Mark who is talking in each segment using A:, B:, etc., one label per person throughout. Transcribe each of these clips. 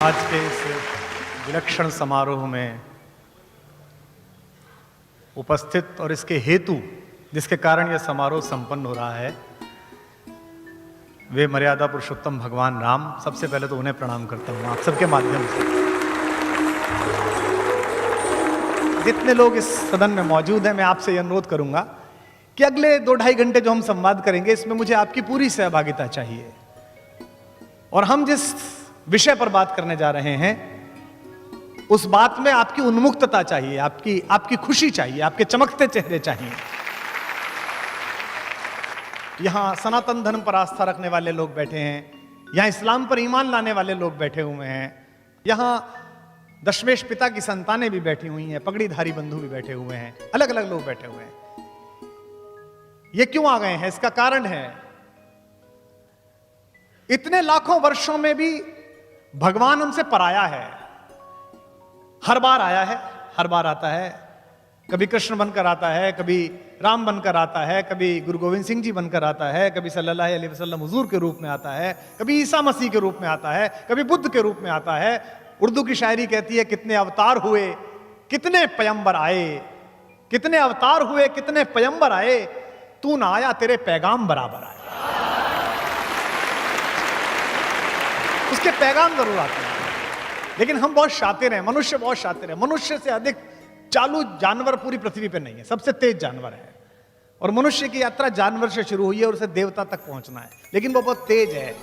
A: आज के इस विलक्षण समारोह में उपस्थित और इसके हेतु जिसके कारण यह समारोह संपन्न हो रहा है वे मर्यादा पुरुषोत्तम भगवान राम। सबसे पहले तो उन्हें प्रणाम करता हूं आप सबके माध्यम से। जितने लोग इस सदन में मौजूद हैं, मैं आपसे यह अनुरोध करूंगा कि अगले 2-2.5 घंटे जो हम संवाद करेंगे इसमें मुझे आपकी पूरी सहभागिता चाहिए। और हम जिस विषय पर बात करने जा रहे हैं उस बात में आपकी उन्मुक्तता चाहिए, आपकी खुशी चाहिए, आपके चमकते चेहरे चाहिए। यहां सनातन धर्म पर आस्था रखने वाले लोग बैठे हैं, यहां इस्लाम पर ईमान लाने वाले लोग बैठे हुए हैं, यहां दशमेश पिता की संतानें भी बैठी हुई हैं, पगड़ीधारी बंधु भी बैठे हुए हैं, अलग अलग लोग बैठे हुए हैं। ये क्यों आ गए हैं? इसका कारण है इतने लाखों वर्षों में भी भगवान हमसे पराया है। हर बार आया है, हर बार आता है। कभी कृष्ण बनकर आता है, कभी राम बनकर आता है, कभी गुरु गोविंद सिंह जी बनकर आता है, कभी सल्लल्लाहु अलैहि वसल्लम हुजूर के रूप में आता है, कभी ईसा मसीह के रूप में आता है, कभी बुद्ध के रूप में आता है। उर्दू की शायरी कहती है कितने अवतार हुए कितने पैगंबर आए, कितने अवतार हुए कितने पैगंबर आए, तू ना आया तेरे पैगाम बराबर आए। उसके पैगाम जरूर आते हैं, लेकिन हम बहुत शातिर हैं, मनुष्य बहुत शातिर है। मनुष्य से अधिक चालू जानवर पूरी पृथ्वी पे नहीं है, सबसे तेज जानवर है। और मनुष्य की यात्रा जानवर से शुरू हुई है और उसे देवता तक पहुंचना है, लेकिन वो बहुत तेज है।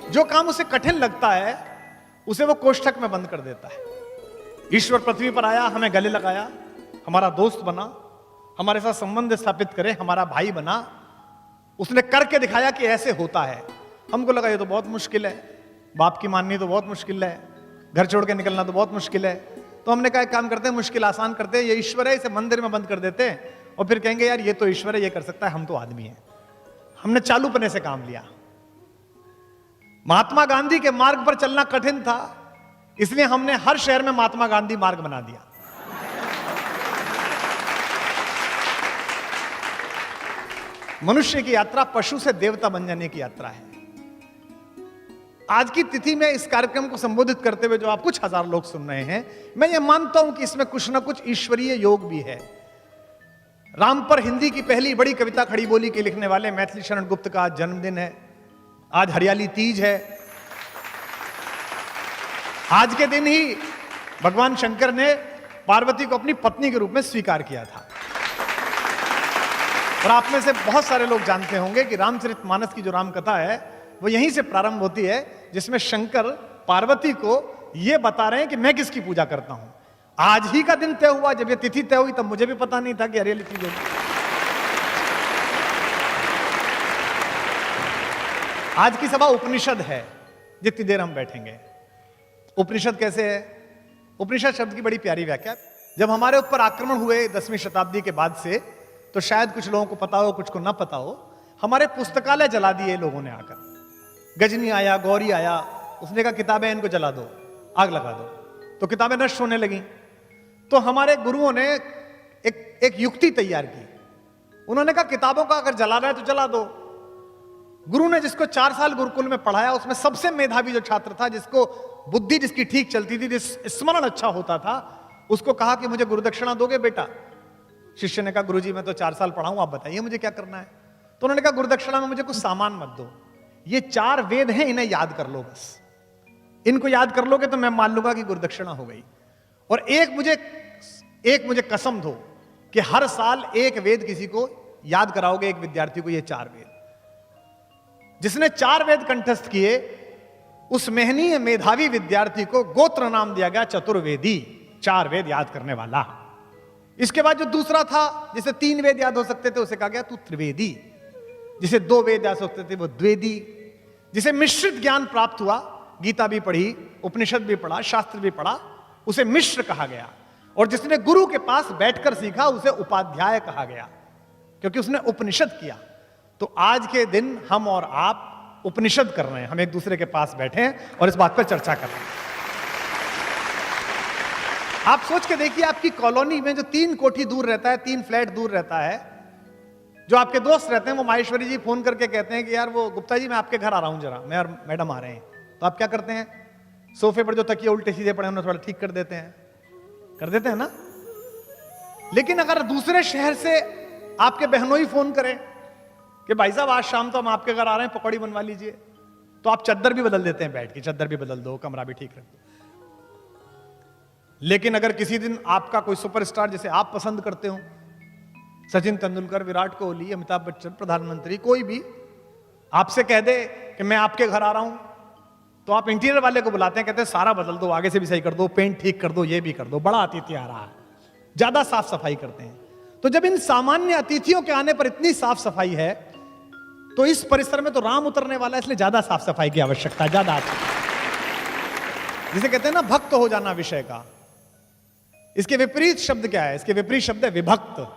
A: जो काम उसे कठिन लगता है उसे वो कोष्ठक में बंद कर देता है। ईश्वर पृथ्वी पर आया, हमें गले लगाया, हमारा दोस्त बना, हमारे साथ संबंध स्थापित करे, हमारा भाई बना। उसने करके दिखाया कि ऐसे होता है। हमको लगा ये तो बहुत मुश्किल है, बाप की माननी तो बहुत मुश्किल है, घर छोड़ के निकलना तो बहुत मुश्किल है। तो हमने कहा एक काम करते हैं, मुश्किल आसान करते हैं, ये ईश्वर है, इसे मंदिर में बंद कर देते हैं और फिर कहेंगे यार ये तो ईश्वर है, ये कर सकता है, हम तो आदमी हैं। हमने चालूपने से काम लिया। महात्मा गांधी के मार्ग पर चलना कठिन था, इसलिए हमने हर शहर में महात्मा गांधी मार्ग बना दिया। मनुष्य की यात्रा पशु से देवता बन जाने की यात्रा है। आज की तिथि में इस कार्यक्रम को संबोधित करते हुए जो आप कुछ हजार लोग सुन रहे हैं, मैं ये मानता हूं कि इसमें कुछ ना कुछ ईश्वरीय योग भी है। राम पर हिंदी की पहली बड़ी कविता खड़ी बोली के लिखने वाले मैथिली शरण गुप्त का आज जन्मदिन है। आज हरियाली तीज है। आज के दिन ही भगवान शंकर ने पार्वती को अपनी पत्नी के रूप में स्वीकार किया था। और आप में से बहुत सारे लोग जानते होंगे कि रामचरितमानस की जो रामकथा है वो यहीं से प्रारंभ होती है, जिसमें शंकर पार्वती को यह बता रहे हैं कि मैं किसकी पूजा करता हूं। आज ही का दिन तय हुआ, जब ये तिथि तय हुई तब मुझे भी पता नहीं था कि हरियाली तीज होगी। आज की सभा उपनिषद है, जितनी देर हम बैठेंगे। उपनिषद कैसे है? उपनिषद शब्द की बड़ी प्यारी व्याख्या। जब हमारे ऊपर आक्रमण हुए 10वीं शताब्दी के बाद से, तो शायद कुछ लोगों को पता हो, कुछ को ना पता हो, हमारे पुस्तकालय जला दिए लोगों ने आकर। गजनी आया, गौरी आया, उसने कहा किताबें इनको जला दो, आग लगा दो, तो किताबें नष्ट होने लगी। तो हमारे गुरुओं ने एक युक्ति तैयार की। उन्होंने कहा किताबों का अगर जलाना है तो जला दो। गुरु ने जिसको 4 साल गुरुकुल में पढ़ाया, उसमें सबसे मेधावी जो छात्र था, जिसको बुद्धि जिसकी ठीक चलती थी, जिस स्मरण अच्छा होता था, उसको कहा कि मुझे गुरुदक्षिणा दोगे बेटा? शिष्य ने कहा गुरुजी मैं तो 4 साल पढ़ा हूं, आप बताइए मुझे क्या करना है। तो उन्होंने कहा गुरुदक्षिणा में मुझे कुछ सामान मत दो, ये 4 वेद हैं, इन्हें याद कर लो बस। इनको याद कर लोगे तो मैं मान लूंगा कि गुरुदक्षिणा हो गई। और एक मुझे कसम दो कि हर साल एक वेद किसी को याद कराओगे, एक विद्यार्थी को, ये 4 वेद। जिसने 4 वेद कंठस्थ किए उस मेहनीय मेधावी विद्यार्थी को गोत्र नाम दिया गया चतुर्वेदी, 4 वेद याद करने वाला। इसके बाद जो दूसरा था, जिसे 3 वेद याद हो सकते थे, उसे कहा गया तू त्रिवेदी। जिसे 2 वेद याद हो सकते थे वो द्वेदी। जिसे मिश्रित ज्ञान प्राप्त हुआ, गीता भी पढ़ी, उपनिषद भी पढ़ा, शास्त्र भी पढ़ा, उसे मिश्र कहा गया। और जिसने गुरु के पास बैठकर सीखा उसे उपाध्याय कहा गया, क्योंकि उसने उपनिषद किया। तो आज के दिन हम और आप उपनिषद कर रहे हैं, हम एक दूसरे के पास बैठे हैं और इस बात पर चर्चा कर रहे हैं। आप सोच के देखिए, आपकी कॉलोनी में जो 3 कोठी दूर रहता है, 3 फ्लैट दूर रहता है, जो आपके दोस्त रहते हैं, वो माहेश्वरी जी फोन करके कहते हैं कि यार वो गुप्ता जी मैं आपके घर आ रहा हूं जरा, मैं और मैडम आ रहे हैं। तो आप क्या करते हैं? सोफे पर जो तकिए उल्टे सीधे पड़े उन्हें थोड़ा ठीक कर देते हैं ना। लेकिन अगर दूसरे शहर से आपके बहनोई फोन करें कि भाई साहब आज शाम तो हम आपके घर आ रहे हैं, पकौड़ी बनवा लीजिए, तो आप चद्दर भी बदल देते हैं, बैठ के चद्दर भी बदल दो, कमरा भी ठीक रख दो। लेकिन अगर किसी दिन आपका कोई सुपरस्टार जैसे आप पसंद करते हो, सचिन तेंदुलकर, विराट कोहली, अमिताभ बच्चन, प्रधानमंत्री, कोई भी आपसे कह दे कि मैं आपके घर आ रहा हूं, तो आप इंटीरियर वाले को बुलाते हैं, कहते हैं सारा बदल दो, आगे से भी सही कर दो, पेंट ठीक कर दो, ये भी कर दो, बड़ा अतिथि आ रहा है, ज्यादा साफ सफाई करते हैं। तो जब इन सामान्य अतिथियों के आने पर इतनी साफ सफाई है, तो इस परिसर में तो राम उतरने वाला है, इसलिए ज्यादा साफ सफाई की आवश्यकता है, ज्यादा। जिसे कहते हैं ना भक्त हो जाना विषय का। इसके विपरीत शब्द क्या है? इसके विपरीत शब्द है विभक्त।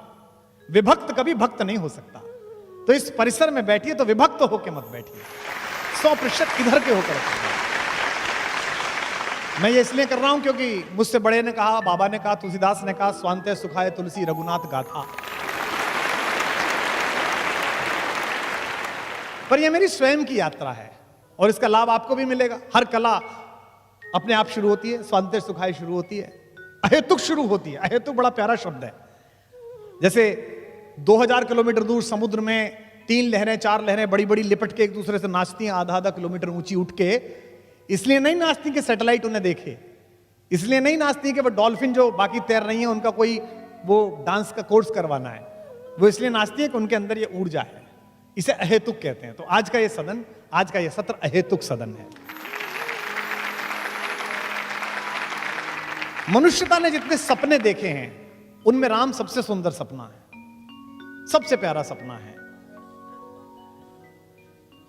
A: विभक्त कभी भक्त नहीं हो सकता। तो इस परिसर में बैठिए तो विभक्त होकर मत बैठिए, 100% इधर के होकर। मैं ये इसलिए कर रहा हूं क्योंकि मुझसे बड़े ने कहा, बाबा ने कहा, तुलसीदास ने कहा, स्वांते सुखाए तुलसी रघुनाथ गाथा। पर यह मेरी स्वयं की यात्रा है और इसका लाभ आपको भी मिलेगा। हर कला अपने आप शुरू होती है, स्वांते सुखाए शुरू होती है, अहेतुक शुरू होती है। अहेतुक बड़ा प्यारा शब्द है। जैसे 2000 किलोमीटर दूर समुद्र में 3 लहरें 4 लहरें बड़ी बड़ी लिपट के एक दूसरे से नाचती हैं, आधा किलोमीटर ऊंची उठ के। इसलिए नहीं नाचती कि सैटेलाइट उन्हें देखे, इसलिए नहीं नाचती कि वो डॉल्फिन जो बाकी तैर रही है उनका कोई वो डांस का कोर्स करवाना है, वो इसलिए नाचती है कि उनके अंदर ये ऊर्जा है। इसे अहेतुक कहते हैं। तो आज का ये सदन, आज का ये सत्र अहेतुक सदन है। मनुष्यता ने जितने सपने देखे हैं उनमें राम सबसे सुंदर सपना है, सबसे प्यारा सपना है।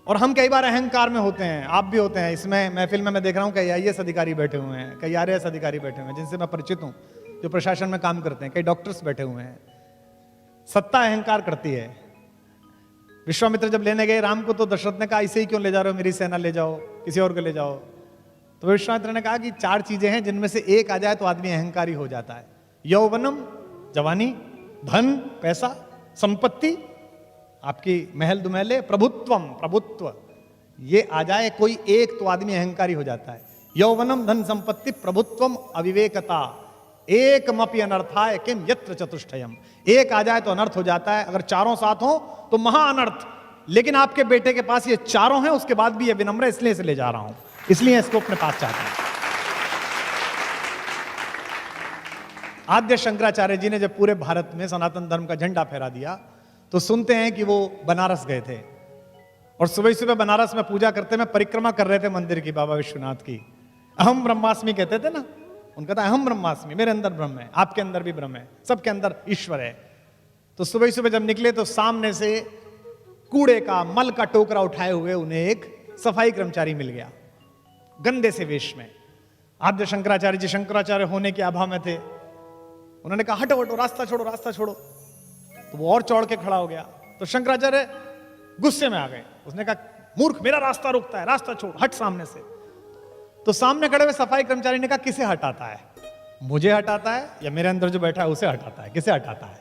A: और हम कई बार अहंकार में होते हैं, आप भी होते हैं। इसमें महफिल में मैं देख रहा हूं कई IAS अधिकारी बैठे हुए हैं, कई RAS अधिकारी बैठे हुए हैं जिनसे मैं परिचित हूं, जो प्रशासन में काम करते हैं, कई डॉक्टर्स बैठे हुए हैं। सत्ता अहंकार करती है। विश्वामित्र जब लेने गए राम को तो दशरथ ने कहा इसे ही क्यों ले जा रहे हो, मेरी सेना ले जाओ, किसी और को ले जाओ। तो विश्वामित्र ने कहा कि 4 चीजें हैं जिनमें से एक आ जाए तो आदमी अहंकारी हो जाता है। यौवनम, जवानी, धन, पैसा, संपत्ति, आपकी महल दुमहले, प्रभुत्वम, प्रभुत्व, ये आ जाए कोई एक तो आदमी अहंकारी हो जाता है। यौवनम, धन, संपत्ति, प्रभुत्वम, अविवेकता, एकमपि अनर्थाय किम यत्र चतुष्टयम। एक आ जाए तो अनर्थ हो जाता है, अगर चारों साथ हो तो महा अनर्थ। लेकिन आपके बेटे के पास ये चारों हैं, उसके बाद भी ये विनम्र है, इसलिए इसे ले जा रहा हूं, इसलिए इसको अपने पास चाहता हूं। आद्य शंकराचार्य जी ने जब पूरे भारत में सनातन धर्म का झंडा फहरा दिया तो सुनते हैं कि वो बनारस गए थे और सुबह सुबह बनारस में पूजा करते में परिक्रमा कर रहे थे मंदिर की, बाबा विश्वनाथ की। अहम ब्रह्मास्मि कहते थे ना, उनका था अहम ब्रह्मास्मि, मेरे अंदर ब्रह्म है, आपके अंदर भी ब्रह्म है, सबके अंदर ईश्वर है। तो सुबह सुबह जब निकले तो सामने से कूड़े का, मल का टोकरा उठाए हुए उन्हें एक सफाई कर्मचारी मिल गया, गंदे से वेश में। आद्य शंकराचार्य जी शंकराचार्य होने के आभा में थे। उन्होंने कहा हटो हटो, रास्ता छोड़ो, रास्ता छोड़ो। तो वो और चौड़ के खड़ा हो गया। तो शंकराचार्य गुस्से में आ गए। उसने कहा मूर्ख, मेरा रास्ता रोकता है, रास्ता छोड़, हट सामने से। तो सामने खड़े हुए सफाई कर्मचारी ने कहा किसे हटाता है, मुझे हटाता है या मेरे अंदर जो बैठा है उसे हटाता है, किसे हटाता है?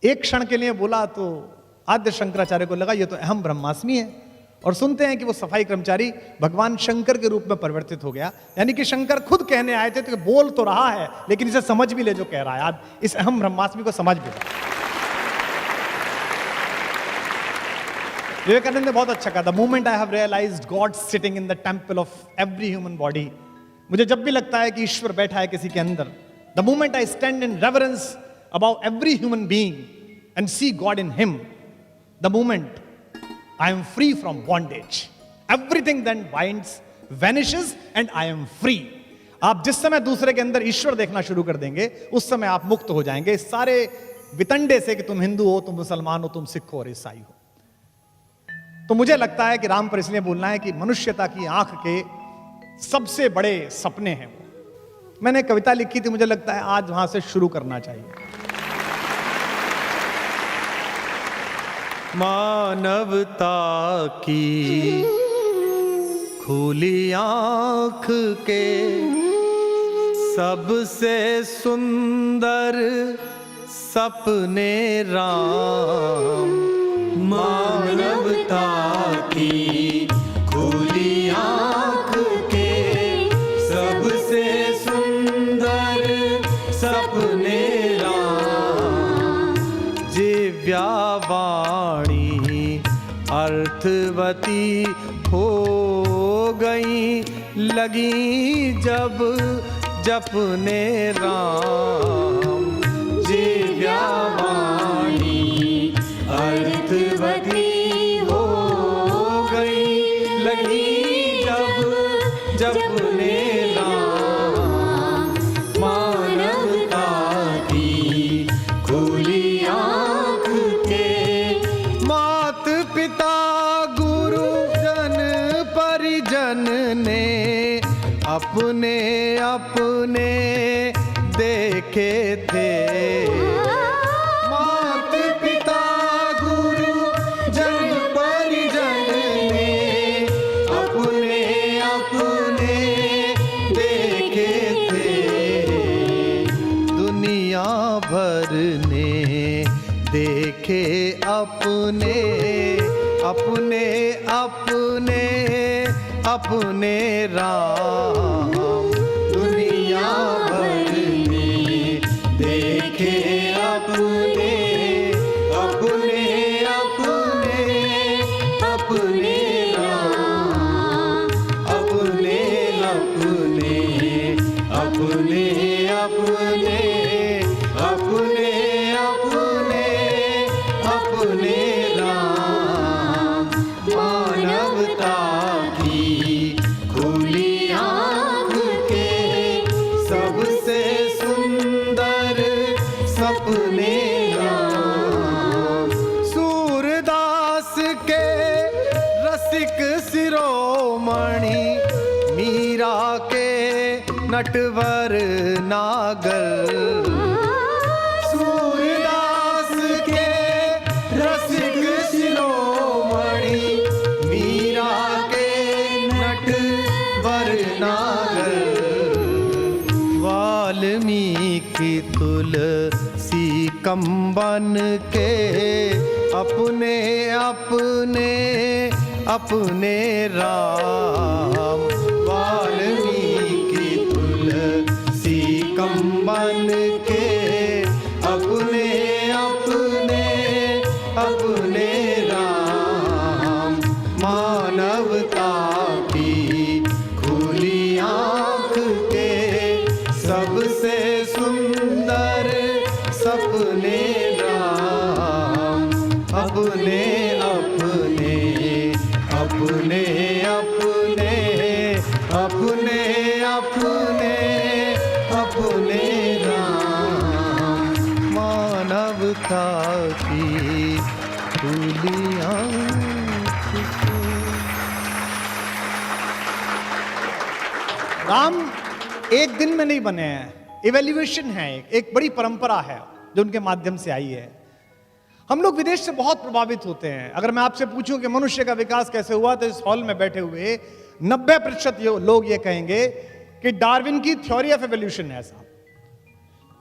A: एक क्षण के लिए बोला तो आद्य शंकराचार्य को लगा ये तो अहम ब्रह्मास्मि है। और सुनते हैं कि वो सफाई कर्मचारी भगवान शंकर के रूप में परिवर्तित हो गया। यानी कि शंकर खुद कहने आए थे तो बोल तो रहा है लेकिन इसे समझ भी ले जो कह रहा है, आज इस अहम ब्रह्मास्मि को समझ भी ले। विवेकानंद ने बहुत अच्छा कहा, the moment I have realised God sitting in the temple of every human body. मुझे जब भी लगता है कि ईश्वर बैठा है किसी के अंदर, the moment I stand in reverence about every human being and see God in him, the moment I am free from bondage. Everything then binds, vanishes and I am free. आप जिस समय दूसरे के अंदर ईश्वर देखना शुरू कर देंगे उस समय आप मुक्त हो जाएंगे इस सारे वितंडे से कि तुम हिंदू हो, तुम मुसलमान हो, तुम सिख हो और ईसाई हो। तो मुझे लगता है कि राम पर इसलिए बोलना है कि मनुष्यता की आंख के सबसे बड़े सपने हैं वो। मैंने कविता लिखी थी, मुझे लगता है आज वहां से शुरू करना चाहिए।
B: मानवता की खुली आँख के सबसे सुंदर सपने राम। मानवता की खुली आँख के सपने राम। जिव्या वाणी अर्थवती हो गई, लगी जब जपने राम। जिव्या वाणी अर्थवती हो गई, लगी जब जपने राम। मानवता की खुली आँख के, मात पिता गुरुजन परिजन ने अपने अपने देखे थे। मात पिता गुरुजन परिजन ने अपने अपने देखे थे। दुनिया भर ने देखे अपने अपने अपने अपने राम। दुनिया भर ने देखे अपने अपने अपने अपने राम। अपने अपने अपने अपने अपने अपने अपने राम। मानवता की खुली आँख के सबसे सुंदर सपने राम। सूरदास के रसिक शिरोमणि, मीरा के नटवर नागर। सूरदास के रसिक शिरोमणि, मीरा के नटवर नागर। वाल्मीकि तुलसी कंबन के अपने अपने अपने राम। वाल्मीकि तुलसी कंबन के अपने अपने अपने राम। मानवता की खुली आँख के सबसे सुंदर सपने राम। अपने अपने अपने अपने अपने अपने अपने राम। मानवता की खुली आँख को।
A: राम एक दिन में नहीं बने हैं, इवैल्यूएशन है, एक बड़ी परंपरा है जो उनके माध्यम से आई है। हम लोग विदेश से बहुत प्रभावित होते हैं। अगर मैं आपसे पूछूं कि मनुष्य का विकास कैसे हुआ, तो इस हॉल में बैठे हुए 90% लोग ये कहेंगे कि डार्विन की थ्योरी ऑफ एवोल्यूशन है। ऐसा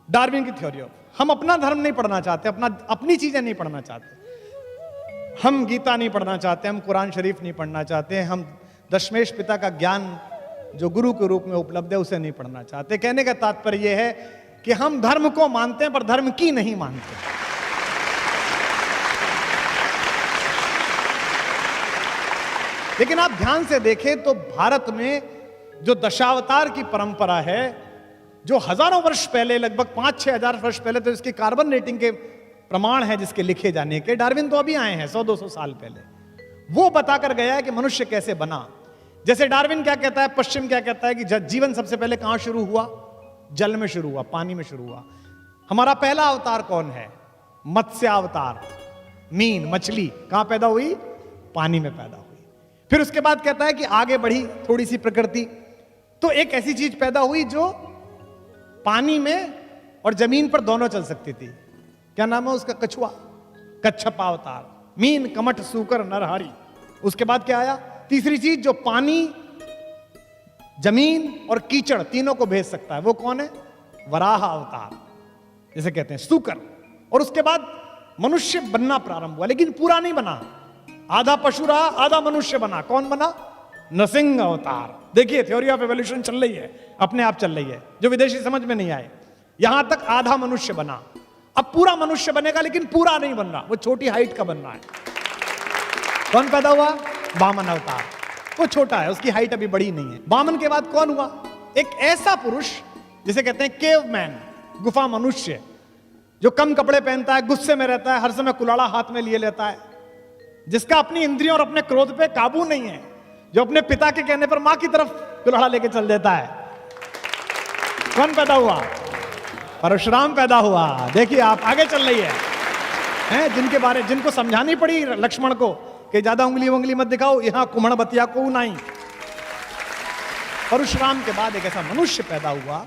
A: डार्विन की थ्योरी ऑफ, हम अपना धर्म नहीं पढ़ना चाहते, अपनी चीजें नहीं पढ़ना चाहते। हम गीता नहीं पढ़ना चाहते, हम कुरान शरीफ नहीं पढ़ना चाहते, हम दशमेश पिता का ज्ञान जो गुरु के रूप में उपलब्ध है उसे नहीं पढ़ना चाहते। कहने का तात्पर्य यह है कि हम धर्म को मानते हैं पर धर्म की नहीं मानते। लेकिन आप ध्यान से देखें तो भारत में जो दशावतार की परंपरा है, जो हजारों वर्ष पहले, लगभग 5-6 हजार वर्ष पहले, तो इसकी कार्बन रेटिंग के प्रमाण है जिसके लिखे जाने के। डार्विन तो अभी आए हैं 100-200 साल पहले, वो बताकर गया है कि मनुष्य कैसे बना। जैसे डार्विन क्या कहता है, पश्चिम क्या कहता है कि जीवन सबसे पहले कहां शुरू हुआ? जल में शुरू हुआ, पानी में शुरू हुआ। हमारा पहला अवतार कौन है? मत्स्य अवतार, मीन, मछली कहां पैदा हुई? पानी में पैदा हुई। फिर उसके बाद कहता है कि आगे बढ़ी थोड़ी सी प्रकृति, तो एक ऐसी चीज पैदा हुई जो पानी में और जमीन पर दोनों चल सकती थी। क्या नाम है उसका? कछुआ, कच्छप अवतार। मीन, कमठ, सूकर, नरहरि। उसके बाद क्या आया? तीसरी चीज जो पानी, जमीन और कीचड़ तीनों को भेज सकता है, वो कौन है? वराह अवतार, जिसे कहते हैं सूकर। और उसके बाद मनुष्य बनना प्रारंभ हुआ, लेकिन पूरा नहीं बना। आधा पशु रहा, आधा मनुष्य बना। कौन बना? नरसिंह अवतार। देखिए थ्योरी ऑफ एवोल्यूशन चल रही है, अपने आप चल रही है, जो विदेशी समझ में नहीं आए। यहां तक आधा मनुष्य बना, अब पूरा मनुष्य बनेगा, लेकिन पूरा नहीं बन रहा, वो छोटी हाइट का बन रहा है। कौन पैदा हुआ? वामन अवतार। वो छोटा है, उसकी हाइट अभी बड़ी नहीं है। वामन के बाद कौन हुआ? एक ऐसा पुरुष जिसे कहते हैं केव मैन, गुफा मनुष्य, जो कम कपड़े पहनता है, गुस्से में रहता है, हर समय कुलाड़ा हाथ में लिए लेता है, जिसका अपनी इंद्रियों और अपने क्रोध पे काबू नहीं है, जो अपने पिता के कहने पर मां की तरफ कुल्हाड़ा लेके चल देता है। कौन पैदा हुआ? परशुराम पैदा हुआ। देखिए आप, आगे चल रही है, जिनको समझानी पड़ी लक्ष्मण को कि ज्यादा उंगली मत दिखाओ, यहां कुम्हण बतिया को नहीं। परशुराम के बाद एक ऐसा मनुष्य पैदा हुआ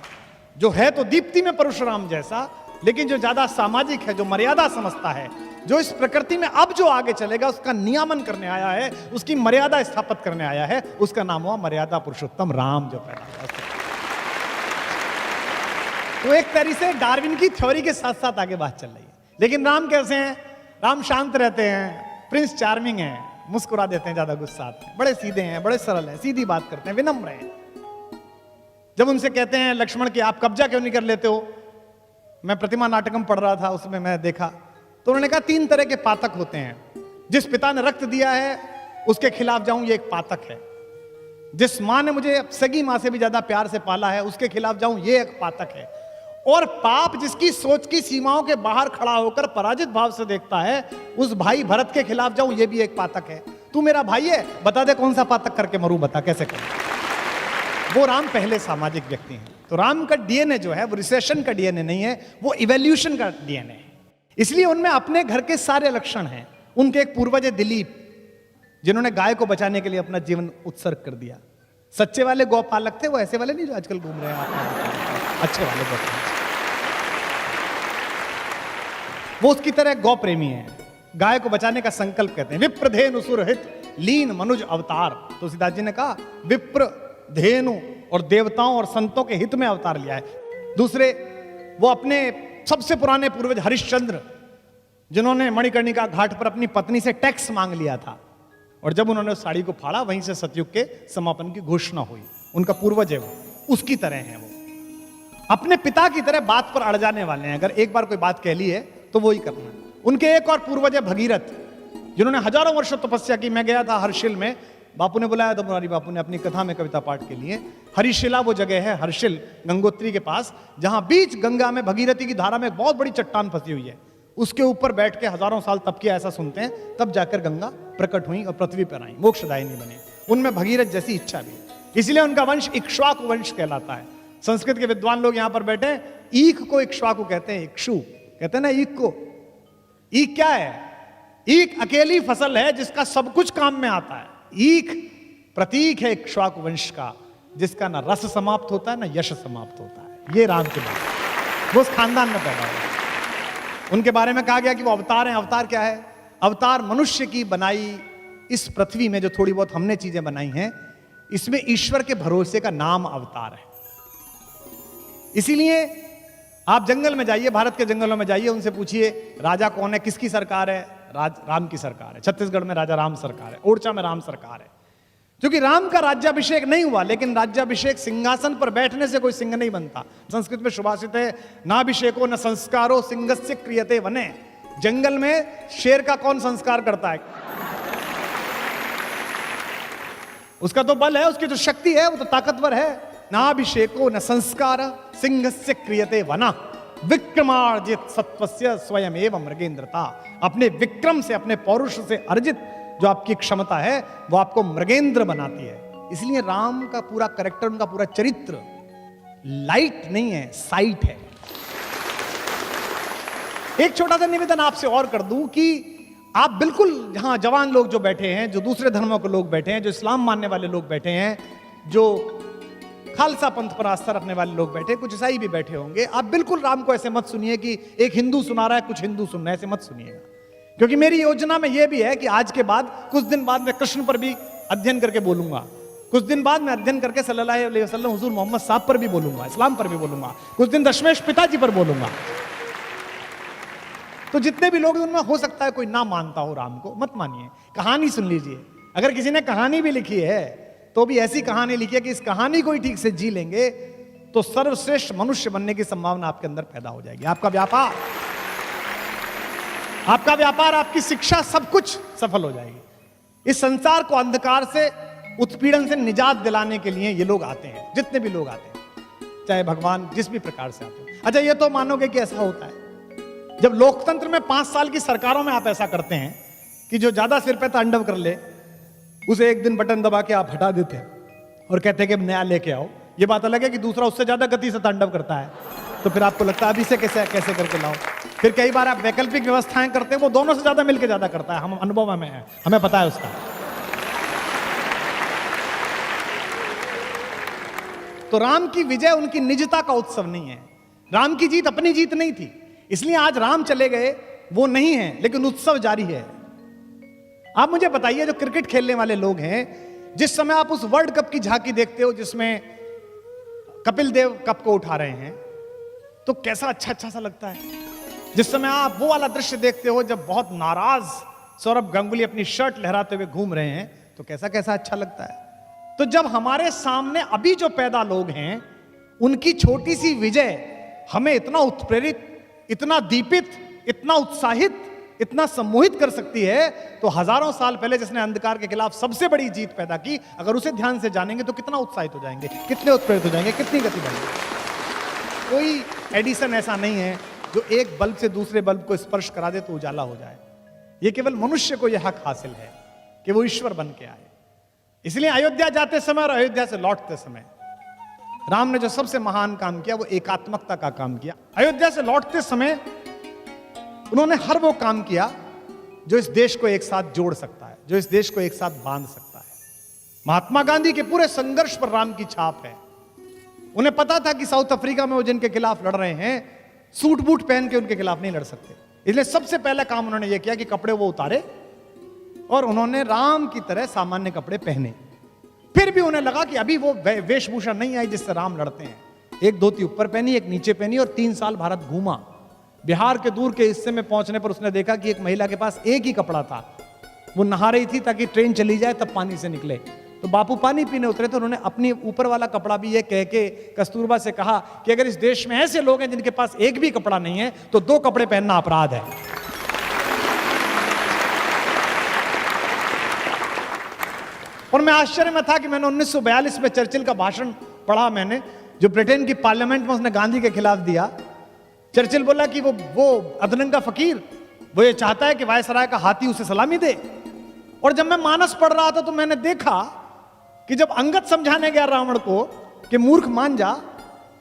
A: जो है तो दीप्ति में परशुराम जैसा, लेकिन जो ज्यादा सामाजिक है, जो मर्यादा समझता है, जो इस प्रकृति में अब जो आगे चलेगा उसका नियामन करने आया है, उसकी मर्यादा स्थापित करने आया है, उसका नाम हुआ मर्यादा पुरुषोत्तम राम, जो पैदा हुआ। तो एक तरीके से डार्विन की थ्योरी के साथ साथ आगे बात चल रही है। लेकिन राम कैसे हैं? राम शांत रहते हैं, प्रिंस चार्मिंग हैं, मुस्कुरा देते हैं, ज्यादा गुस्सा आते हैं, बड़े सीधे हैं, बड़े सरल हैं, सीधी बात करते हैं, विनम्र हैं। जब उनसे कहते हैं लक्ष्मण कि आप कब्जा क्यों नहीं कर लेते हो, मैं प्रतिमा नाटकम पढ़ रहा था, उसमें मैं देखा, तो उन्होंने कहा 3 तरह के पातक होते हैं। जिस पिता ने रक्त दिया है उसके खिलाफ जाऊं, ये एक पातक है। जिस मां ने मुझे सगी मां से भी ज्यादा प्यार से पाला है, उसके खिलाफ जाऊं, ये एक पातक है। और पाप जिसकी सोच की सीमाओं के बाहर खड़ा होकर पराजित भाव से देखता है, उस भाई भरत के खिलाफ जाऊं, ये भी एक पातक है। तू मेरा भाई है, बता दे कौन सा पातक करके मरूं, बता कैसे करूं। वो राम पहले सामाजिक व्यक्ति हैं। तो राम का डीएनए जो है वो रिसेशन का डीएनए नहीं है, वो इवोल्यूशन का डीएनए है। इसलिए उनमें अपने घर के सारे लक्षण हैं। उनके एक पूर्वज है दिलीप, जिन्होंने गाय को बचाने के लिए अपना जीवन उत्सर्ग कर दिया। सच्चे वाले गौपालक थे, वो ऐसे वाले नहीं जो आजकल घूम रहे हैं, अच्छे वाले गौपालक। वो उसकी तरह गौ प्रेमी है, गाय को बचाने का संकल्प कहते हैं। विप्र धेनु सुरहित लीन मनुज अवतार, तुलसीदास जी ने कहा विप्र धेनु और देवताओं और संतों के हित में अवतार लिया है। दूसरे, वो अपने सबसे पुराने पूर्वज हरिश्चंद्र, जिन्होंने मणिकर्णिका घाट पर अपनी पत्नी से टैक्स मांग लिया था, और जब उन्होंने उस साड़ी को फाड़ा, वहीं से सतयुग के समापन की घोषणा हुई। उनका पूर्वज है वो, उसकी तरह है वो, अपने पिता की तरह बात पर अड़ जाने वाले हैं। अगर एक बार कोई बात कह ली है तो वो ही करना है। उनके एक और पूर्वज है भगीरथ, जिन्होंने हजारों वर्षों तपस्या की। मैं गया था हर्षिल में, बापू ने बुलाया था, मुरारी बापू ने अपनी कथा में कविता पाठ के लिए। हरिशिला वो जगह है, हर्षिल गंगोत्री के पास, जहां बीच गंगा में भगीरथी की धारा में एक बहुत बड़ी चट्टान फंसी हुई है। उसके ऊपर बैठ के हजारों साल तप किया, ऐसा सुनते हैं। तब जाकर गंगा प्रकट हुई और पृथ्वी पर आई, मोक्षदायिनी बनी। उनमें भगीरथ जैसी इच्छा भी, इसलिए उनका वंश इक्ष्वाकु वंश कहलाता है। संस्कृत के विद्वान लोग यहां पर बैठे, ईख को इक्ष्वाकु कहते हैं, इक्षु कहते हैं ना ईख को। ईख क्या है? ईख अकेली फसल है जिसका सब कुछ काम में आता है। ईख प्रतीक है इक्ष्वाकु वंश का, जिसका ना रस समाप्त होता है ना यश समाप्त होता है। ये राम के बारे, वो उस खानदान में पैदा हुए। उनके बारे में कहा गया कि वो अवतार हैं। अवतार क्या है? अवतार मनुष्य की बनाई इस पृथ्वी में जो थोड़ी बहुत हमने चीजें बनाई हैं, इसमें ईश्वर के भरोसे का नाम अवतार है। इसीलिए आप जंगल में जाइए, भारत के जंगलों में जाइए, उनसे पूछिए राजा कौन है, किसकी सरकार है? राम की सरकार है। छत्तीसगढ़ में राजा राम सरकार है, ओडिशा में राम सरकार है। क्योंकि राम का राज्याभिषेक नहीं हुआ, लेकिन राज्याभिषेक सिंहासन पर बैठने से कोई सिंह नहीं बनता। संस्कृत में सुभाषित है, नाभिषेको न संस्कारो सिंहस्य क्रियते वने। जंगल में शेर का कौन संस्कार करता है? उसका तो बल है, उसकी जो शक्ति है वो तो ताकतवर है। नाभिषेको न संस्कार सिंहस्य क्रियते वना विक्रमार्जित सत्वस्य स्वयं एवं मृगेंद्रता। अपने विक्रम से, अपने पौरुष से अर्जित जो आपकी क्षमता है वो आपको मृगेंद्र बनाती है। इसलिए राम का पूरा कैरेक्टर, उनका पूरा चरित्र लाइट नहीं है, साइट है। एक छोटा सा निवेदन आपसे और कर दूं कि आप बिल्कुल, जहां जवान लोग जो बैठे हैं, जो दूसरे धर्मों के लोग बैठे हैं, जो इस्लाम मानने वाले लोग बैठे हैं, जो खालसा पंथ पर आस्था रखने वाले लोग बैठे, कुछ ईसाई भी बैठे होंगे, आप बिल्कुल राम को ऐसे मत सुनिए कि एक हिंदू सुना रहा है, कुछ हिंदू सुन रहे हैं, ऐसे मत सुनिएगा। क्योंकि मेरी योजना में यह भी है कि आज के बाद कुछ दिन बाद मैं कृष्ण पर भी अध्ययन करके बोलूंगा, कुछ दिन बाद मैं अध्ययन करके सल्लल्लाहु अलैहि वसल्लम हुजूर मोहम्मद साहब पर भी बोलूंगा, इस्लाम पर भी बोलूंगा, कुछ दिन दशमेश पिताजी पर बोलूंगा। तो जितने भी लोग हैं उनमें हो सकता है कोई ना मानता हो राम को, मत मानिए, कहानी सुन लीजिए। अगर किसी ने कहानी भी लिखी है तो भी ऐसी कहानी लिखी है कि इस कहानी को ही ठीक से जी लेंगे तो सर्वश्रेष्ठ मनुष्य बनने की संभावना आपके अंदर पैदा हो जाएगी। आपका व्यापार, आपकी शिक्षा, सब कुछ सफल हो जाएगी। इस संसार को अंधकार से, उत्पीड़न से निजात दिलाने के लिए ये लोग आते हैं, जितने भी लोग आते हैं, चाहे भगवान जिस भी प्रकार से आते हैं। अच्छा, ये तो मानोगे कि ऐसा होता है जब लोकतंत्र में 5 साल की सरकारों में आप ऐसा करते हैं कि जो ज्यादा सिर पे तांडव कर ले उसे एक दिन बटन दबा के आप हटा देते हैं और कहते हैं कि नया लेके आओ। ये बात अलग है कि दूसरा उससे ज्यादा गति से तांडव करता है, तो फिर आपको लगता है अभी से कैसे करके लाओ। फिर कई बार आप वैकल्पिक व्यवस्थाएं करते हैं, वो दोनों से ज्यादा मिलकर ज्यादा करता है। हम अनुभव में है, हमें पता है उसका। तो राम की विजय उनकी निजता का उत्सव नहीं है। राम की जीत अपनी जीत नहीं थी, इसलिए आज राम चले गए वो नहीं है, लेकिन उत्सव जारी है। आप मुझे बताइए, जो क्रिकेट खेलने वाले लोग हैं, जिस समय आप उस वर्ल्ड कप की झांकी देखते हो जिसमें कपिल देव कप को उठा रहे हैं, तो कैसा अच्छा सा लगता है। जिस समय आप वो वाला दृश्य देखते हो जब बहुत नाराज सौरभ गांगुली अपनी शर्ट लहराते हुए घूम रहे हैं, तो कैसा अच्छा लगता है। तो जब हमारे सामने अभी जो पैदा लोग हैं, उनकी छोटी सी विजय हमें इतना उत्प्रेरित, इतना दीपित, इतना उत्साहित, इतना सम्मोहित कर सकती है, तो हजारों साल पहले जिसने अंधकार के खिलाफ सबसे बड़ी जीत पैदा की, अगर उसे ध्यान से जानेंगे तो कितना उत्साहित हो जाएंगे, कितने उत्प्रेरित हो जाएंगे, कितनी गति बढ़ेगी। कोई एडिसन ऐसा नहीं है जो एक बल्ब से दूसरे बल्ब को स्पर्श करा दे तो उजाला हो जाए। यह केवल मनुष्य को यह हक हासिल है कि वो ईश्वर बन के आए। इसलिए अयोध्या जाते समय और अयोध्या से लौटते समय राम ने जो सबसे महान काम किया वो एकात्मकता का काम किया। अयोध्या से लौटते समय उन्होंने हर वो काम किया जो इस देश को एक साथ जोड़ सकता है, जो इस देश को एक साथ बांध सकता है। महात्मा गांधी के पूरे संघर्ष पर राम की छाप है। उन्हें पता था कि साउथ अफ्रीका में वो जिनके खिलाफ लड़ रहे हैं, सूट बूट पहन के उनके खिलाफ नहीं लड़ सकते, इसलिए सबसे पहला काम उन्होंने ये किया कि कपड़े वो उतारे और उन्होंने राम की तरह सामान्य कपड़े पहने। फिर भी उन्हें लगा कि अभी वो वेशभूषा नहीं आई जिससे राम लड़ते हैं। एक धोती ऊपर पहनी, एक नीचे पहनी और 3 साल भारत घूमा। बिहार के दूर के हिस्से में पहुंचने पर उसने देखा कि एक महिला के पास एक ही कपड़ा था, वो नहा रही थी ताकि ट्रेन चली जाए तब पानी से निकले। तो बापू पानी पीने उतरे तो उन्होंने अपनी ऊपर वाला कपड़ा भी ये कह के कस्तूरबा से कहा कि अगर इस देश में ऐसे लोग हैं जिनके पास एक भी कपड़ा नहीं है तो 2 कपड़े पहनना अपराध है। और मैं आश्चर्य में था कि मैंने 1942 में चर्चिल का भाषण पढ़ा, मैंने जो ब्रिटेन की पार्लियामेंट में उसने गांधी के खिलाफ दिया। चर्चिल बोला कि वो अधरंगा फकीर, वो ये चाहता है कि वायसराय का हाथी उसे सलामी दे। और जब मैं मानस पढ़ रहा था तो मैंने देखा कि जब अंगद समझाने गया रावण को कि मूर्ख मान जा,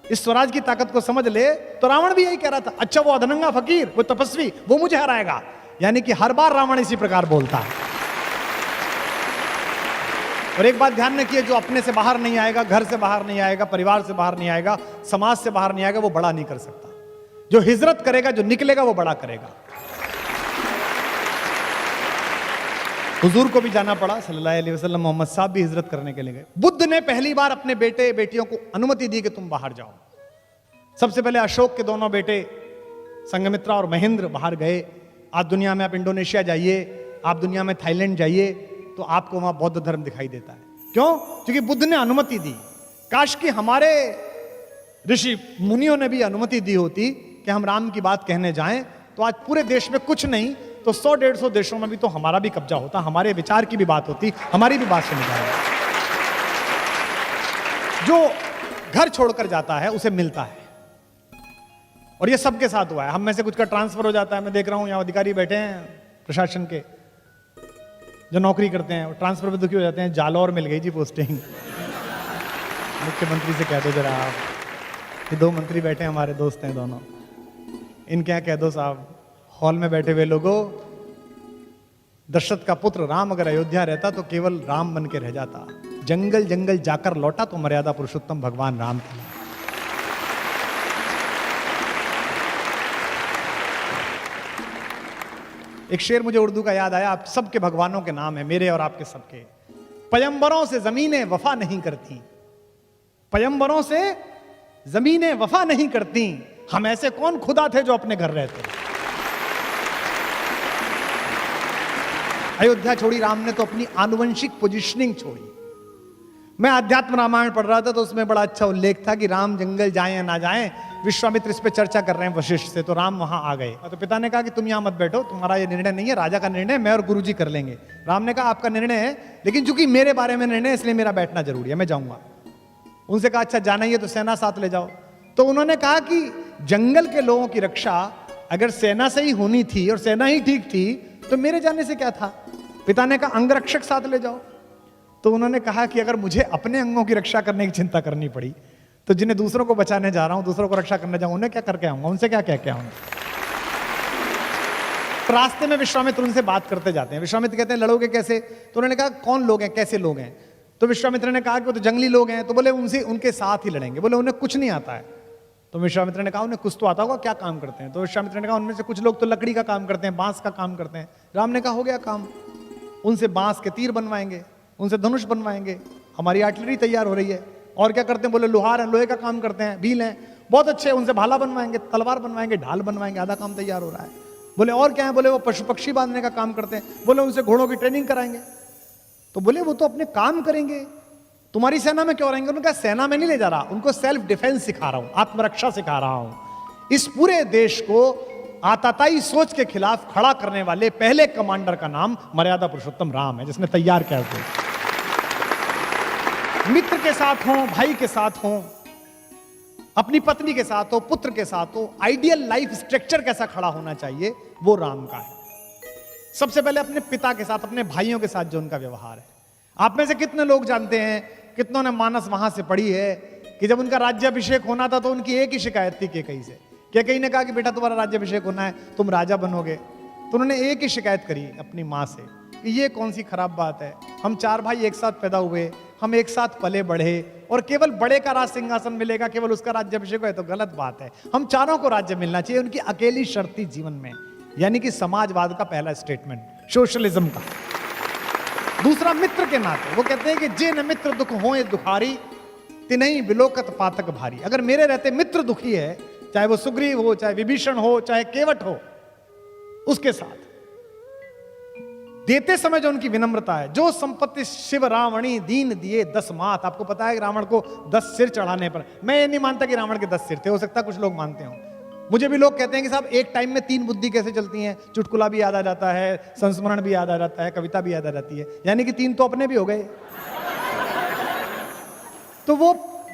A: इस स्वराज की ताकत को समझ ले, तो रावण भी यही कह रहा था, अच्छा वो अधरंगा फकीर, वो तपस्वी, वो मुझे हराएगा। यानी कि हर बार रावण इसी प्रकार बोलता है। और एक बात ध्यान रखिए, जो अपने से बाहर नहीं आएगा, घर से बाहर नहीं आएगा, परिवार से बाहर नहीं आएगा, समाज से बाहर नहीं आएगा, वो बड़ा नहीं कर सकता। जो हिजरत करेगा, जो निकलेगा, वो बड़ा करेगा। हुजूर को भी जाना पड़ा सल्लल्लाहु अलैहि वसल्लम, मोहम्मद साहब भी हिजरत करने के लिए गए। बुद्ध ने पहली बार अपने बेटे बेटियों को अनुमति दी कि तुम बाहर जाओ। सबसे पहले अशोक के दोनों बेटे संघमित्रा और महेंद्र बाहर गए। आज दुनिया में आप इंडोनेशिया जाइए, आप दुनिया में थाईलैंड जाइए, तो आपको वहां बौद्ध धर्म दिखाई देता है। क्यों? क्योंकि बुद्ध ने अनुमति दी। काश कि हमारे ऋषि मुनियों ने भी अनुमति दी होती कि हम राम की बात कहने जाएं, तो आज पूरे देश में कुछ नहीं तो 100-150 देशों में भी तो हमारा भी कब्जा होता, हमारे विचार की भी बात होती, हमारी भी बात सुनी जाए। जो घर छोड़कर जाता है उसे मिलता है, और ये सबके साथ हुआ है। हम में से कुछ का ट्रांसफर हो जाता है। मैं देख रहा हूं यहाँ अधिकारी बैठे हैं प्रशासन के जो नौकरी करते हैं, ट्रांसफर पे दुखी हो जाते हैं, जालौर मिल गई जी पोस्टिंग। मुख्यमंत्री से कह दो जरा आप, ये 2 मंत्री बैठे हैं, हमारे दोस्त हैं दोनों, इनके यहाँ कह दो साहब, हॉल में बैठे हुए लोगों, दशरथ का पुत्र राम अगर अयोध्या रहता तो केवल राम बन के रह जाता, जंगल जंगल जाकर लौटा तो मर्यादा पुरुषोत्तम भगवान राम था। एक शेर मुझे उर्दू का याद आया, आप सबके भगवानों के नाम है, मेरे और आपके सबके। पयंबरों से जमीनें वफा नहीं करती, पयंबरों से जमीनें वफा नहीं करती, हम ऐसे कौन खुदा थे जो अपने घर रहते। अयोध्या छोड़ी राम ने तो अपनी आनुवंशिक पोजीशनिंग छोड़ी। मैं अध्यात्म रामायण पढ़ रहा था तो उसमें बड़ा अच्छा उल्लेख था कि राम जंगल जाएं या ना जाएं, विश्वामित्र इस पे चर्चा कर रहे हैं वशिष्ठ से, तो राम वहां आ गए। तो पिता ने कहा कि तुम यहां मत बैठो, तुम्हारा ये निर्णय नहीं है, राजा का निर्णय मैं और गुरुजी कर लेंगे। राम ने कहा आपका निर्णय है, लेकिन चूंकि मेरे बारे में निर्णय है इसलिए मेरा बैठना जरूरी है, मैं जाऊंगा। उनसे कहा अच्छा जाना ही है तो सेना साथ ले जाओ। तो उन्होंने कहा कि जंगल के लोगों की रक्षा अगर सेना से ही होनी थी और सेना ही ठीक थी तो मेरे जाने से क्या था। पिता ने कहा अंगरक्षक साथ ले जाओ। तो उन्होंने कहा कि अगर मुझे अपने अंगों की रक्षा करने की चिंता करनी पड़ी तो जिन्हें दूसरों को बचाने जा रहा हूं, दूसरों को रक्षा करने जाऊं, उन्हें क्या करके आऊंगा, उनसे क्या कह के आऊंगा। रास्ते में विश्वामित्र उनसे बात करते जाते हैं। विश्वामित्र कहते हैं लड़ोगे कैसे? तो उन्होंने कहा कौन लोग हैं, कैसे लोग हैं? तो विश्वामित्र ने कहा कि वो तो जंगली लोग हैं। तो बोले उनसे उनके साथ ही लड़ेंगे। बोले उन्हें कुछ नहीं आता है। तो विश्वामित्र ने कहा उन्हें कुछ तो आता होगा, क्या काम करते हैं? तो विश्वामित्र ने कहा उनमें से कुछ लोग तो लकड़ी का काम करते हैं, बांस का काम करते हैं। राम ने कहा हो गया काम, उनसे बांस के तीर बनवाएंगे, उनसे धनुष बनवाएंगे, हमारी आर्टिलरी तैयार हो रही है। और क्या करते हैं? बोले लोहार हैं, लोहे का काम करते हैं, भील हैं, बहुत अच्छे, उनसे भाला बनवाएंगे, तलवार बनवाएंगे, ढाल बनवाएंगे, आधा काम तैयार हो रहा है। बोले और क्या है? बोले वो पशु पक्षी बांधने का काम करते हैं। बोले उनसे घोड़ों की ट्रेनिंग कराएंगे। तो बोले वो तो अपने काम करेंगे, तुम्हारी सेना में क्यों रहेंगे? उन्होंने कहा सेना में नहीं ले जा रहा, उनको सेल्फ डिफेंस सिखा रहा हूं, आत्मरक्षा सिखा रहा हूं। इस पूरे देश को आताताई सोच के खिलाफ खड़ा करने वाले पहले कमांडर का नाम मर्यादा पुरुषोत्तम राम है, जिसने तैयार किया है। मित्र के साथ हो, भाई के साथ हो, अपनी पत्नी के साथ हो, पुत्र के साथ हो, आइडियल लाइफ स्ट्रक्चर कैसा खड़ा होना चाहिए वो राम का है। सबसे पहले अपने पिता के साथ, अपने भाइयों के साथ जो उनका व्यवहार है। आप में से कितने लोग जानते हैं, कितनों ने मानस वहां से पढ़ी है कि जब उनका राज्याभिषेक होना था तो उनकी एक ही शिकायत थी केकई से। केकई ने कहा कि बेटा तुम्हारा राज्याभिषेक होना है, तुम राजा बनोगे। तो उन्होंने एक ही शिकायत करी अपनी माँ से कि ये कौन सी खराब बात है, हम चार भाई एक साथ पैदा हुए, हम एक साथ पले बढ़े और केवल बड़े का राज सिंहासन मिलेगा, केवल उसका राज्याभिषेक है तो गलत बात है, हम चारों को राज्य मिलना चाहिए। उनकी अकेली शर्त थी जीवन में, यानी कि समाजवाद का पहला स्टेटमेंट, सोशलिज्म का। दूसरा मित्र के नाते वो कहते हैं कि जे न मित्र दुख होए दुखारी तिनहि बिलोकत पातक भारी। अगर मेरे रहते मित्र दुखी है, चाहे वो सुग्रीव हो, चाहे विभीषण हो, चाहे केवट हो, उसके साथ देते समय जो उनकी विनम्रता है, जो संपत्ति शिव रावणी दीन दिए 10 मात। आपको पता है कि रावण को 10 सिर चढ़ाने पर, मैं ये नहीं मानता कि रावण के 10 सिर थे, हो सकता है कुछ लोग मानते हो। मुझे भी लोग कहते हैं कि साहब एक टाइम में 3 बुद्धि कैसे चलती हैं, चुटकुला भी याद आ जाता है, संस्मरण भी याद आ जाता है, कविता भी याद आ जाती है, यानी कि 3 तो अपने भी हो गए। तो वो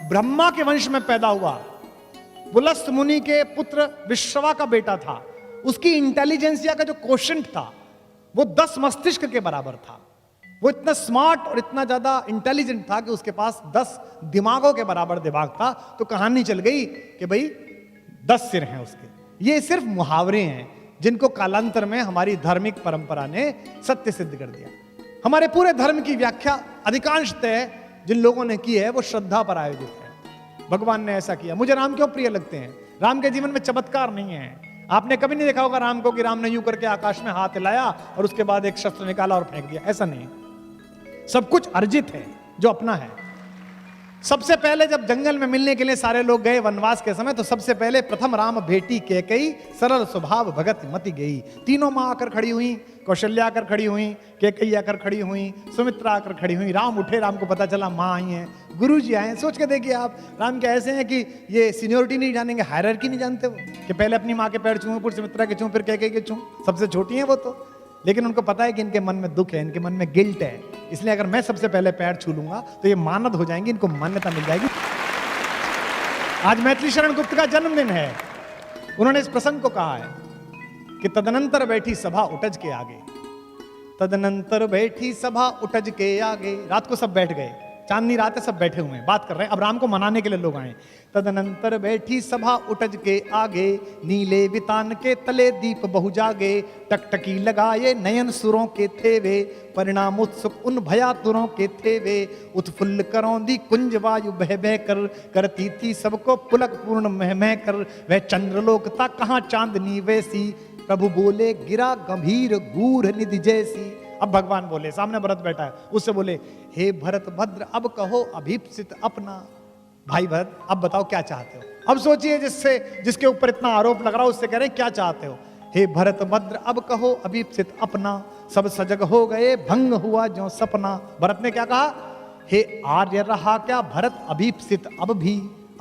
A: ब्रह्मा के वंश में पैदा हुआ, पुलस्त मुनि के पुत्र विश्रवा का बेटा था। उसकी इंटेलिजेंसिया का जो क्वोशंट था वो 10 मस्तिष्क के बराबर था। वो इतना स्मार्ट और इतना ज्यादा इंटेलिजेंट था कि उसके पास 10 दिमागों के बराबर दिमाग था। तो कहानी चल गई कि भाई 10 सिर हैं उसके। ये सिर्फ मुहावरे हैं जिनको कालांतर में हमारी धार्मिक परंपरा ने सत्य सिद्ध कर दिया। हमारे पूरे धर्म की व्याख्या अधिकांशतः जिन लोगों ने की है वो श्रद्धा पर आयोजित है। भगवान ने ऐसा किया। मुझे राम क्यों प्रिय लगते हैं? राम के जीवन में चमत्कार नहीं है। आपने कभी नहीं देखा होगा राम को कि राम ने यूं करके आकाश में हाथ हिलाया और उसके बाद एक शस्त्र निकाला और फेंक दिया, ऐसा नहीं। सब कुछ अर्जित है जो अपना है। सबसे पहले जब जंगल में मिलने के लिए सारे लोग गए वनवास के समय, तो सबसे पहले प्रथम राम भेटी कैकई, सरल स्वभाव भगत मति गई। तीनों माँ आकर खड़ी हुई, कौशल्या आकर खड़ी हुई, कैकई आकर खड़ी हुई, सुमित्रा आकर खड़ी हुई। राम उठे, राम को पता चला माँ आई हैं, गुरु जी आए हैं। सोच के देखिए आप, राम क्या ऐसे हैं कि ये सीनियोरिटी नहीं जानेंगे, हायरार्की नहीं जानते वो, कि पहले अपनी माँ के पैर छूं, फिर सुमित्रा के छूं, फिर कैकई के छूं। सबसे छोटी हैं वो तो, लेकिन उनको पता है कि इनके मन में दुख है, इनके मन में गिल्ट है, इसलिए अगर मैं सबसे पहले पैर छू लूंगा तो ये मानद हो जाएंगे, इनको मान्यता मिल जाएगी। आज मैथिली शरण गुप्त का जन्मदिन है। उन्होंने इस प्रसंग को कहा है कि तदनंतर बैठी सभा उठज के आगे, तदनंतर बैठी सभा उठज के आगे। रात को सब बैठ गए, चांदनी रात है, सब बैठे हुए हैं, बात कर रहे हैं। अब राम को मनाने के लिए लोग आए। तदनंतर बैठी सभा उठज के आगे, नीले वितान के तले दीप बहु जागे। टकटकी लगाए नयन सुरों के थे वे, परिणाम उत्सुक उन भयातुरों के थे वे। उत्फुल्ल करौंदी कुंज वायु बह बह कर, करती थी सबको पुलक पूर्ण मह मह कर। वह चंद्रलोक था कहाँ चांदनी वैसी, प्रभु बोले गिरा गंभीर गूढ़ निधि जैसी। अब भगवान बोले, सामने भरत बैठा है, उससे बोले, हे भरत भद्र अब कहो अभीप्सित अपना। भाई भरत अब बताओ क्या चाहते हो। अब सोचिए जिसके ऊपर इतना आरोप लग रहा है उससे कह रहे हैं क्या चाहते हो। हे भरत भद्र अब कहो अभीप्सित अपना, सब सजग हो गए भंग हुआ जो सपना। भरत ने क्या कहा हे आर्य रहा क्या भरत अभीप्सित, अब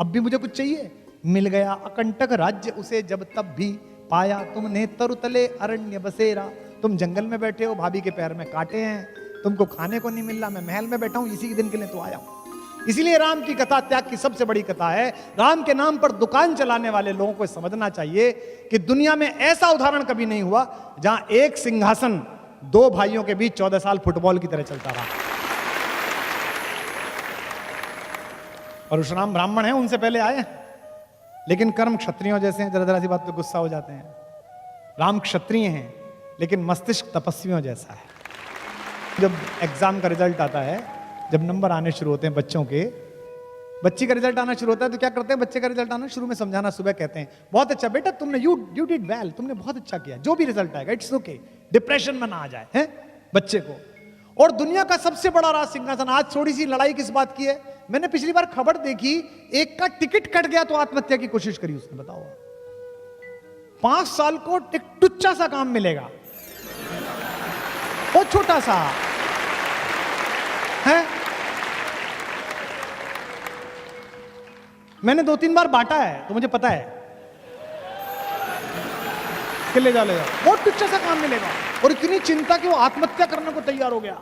A: भी मुझे कुछ चाहिए। मिल गया अकंटक राज्य उसे जब तब भी, पाया तुमने तरुतले अरण्य बसेरा। तुम जंगल में बैठे हो, भाभी के पैर में कांटे हैं, तुमको खाने को नहीं मिल रहा, मैं महल में बैठा हूं, इसी के दिन के लिए तो आया हूं। इसीलिए राम की कथा त्याग की सबसे बड़ी कथा है। राम के नाम पर दुकान चलाने वाले लोगों को समझना चाहिए कि दुनिया में ऐसा उदाहरण कभी नहीं हुआ जहां एक सिंहासन दो भाइयों के बीच 14 साल फुटबॉल की तरह चलता रहा। परशुराम ब्राह्मण हैं, उनसे पहले आए, लेकिन कर्म क्षत्रियों जैसे हैं, जरा जरा सी बात पे गुस्सा हो जाते हैं। राम क्षत्रिय हैं, लेकिन मस्तिष्क तपस्वियों जैसा है। जब एग्जाम का रिजल्ट आता है, जब नंबर आने शुरू होते हैं बच्चों के, बच्ची का रिजल्ट आना शुरू होता है तो क्या करते हैं, बच्चे का रिजल्ट आना शुरू में समझाना, सुबह कहते हैं बहुत अच्छा बेटा तुमने यू डिड वेल, तुमने बहुत अच्छा किया, जो भी रिजल्ट आएगा इट्स ओके, डिप्रेशन में ना आ जाए हैं बच्चे को। और दुनिया का सबसे बड़ा राज सिंहासन। आज थोड़ी सी लड़ाई किस बात की है, मैंने पिछली बार खबर देखी, एक का टिकट कट गया तो आत्महत्या की कोशिश करी उसने, बताओ। 5 साल को एक टुच्चा सा काम मिलेगा, बहुत छोटा सा है। मैंने 2-3 बार बांटा है तो मुझे पता है कि ले जाओ, बहुत टुच्चा सा काम मिलेगा। और इतनी चिंता कि वो आत्महत्या करने को तैयार हो गया।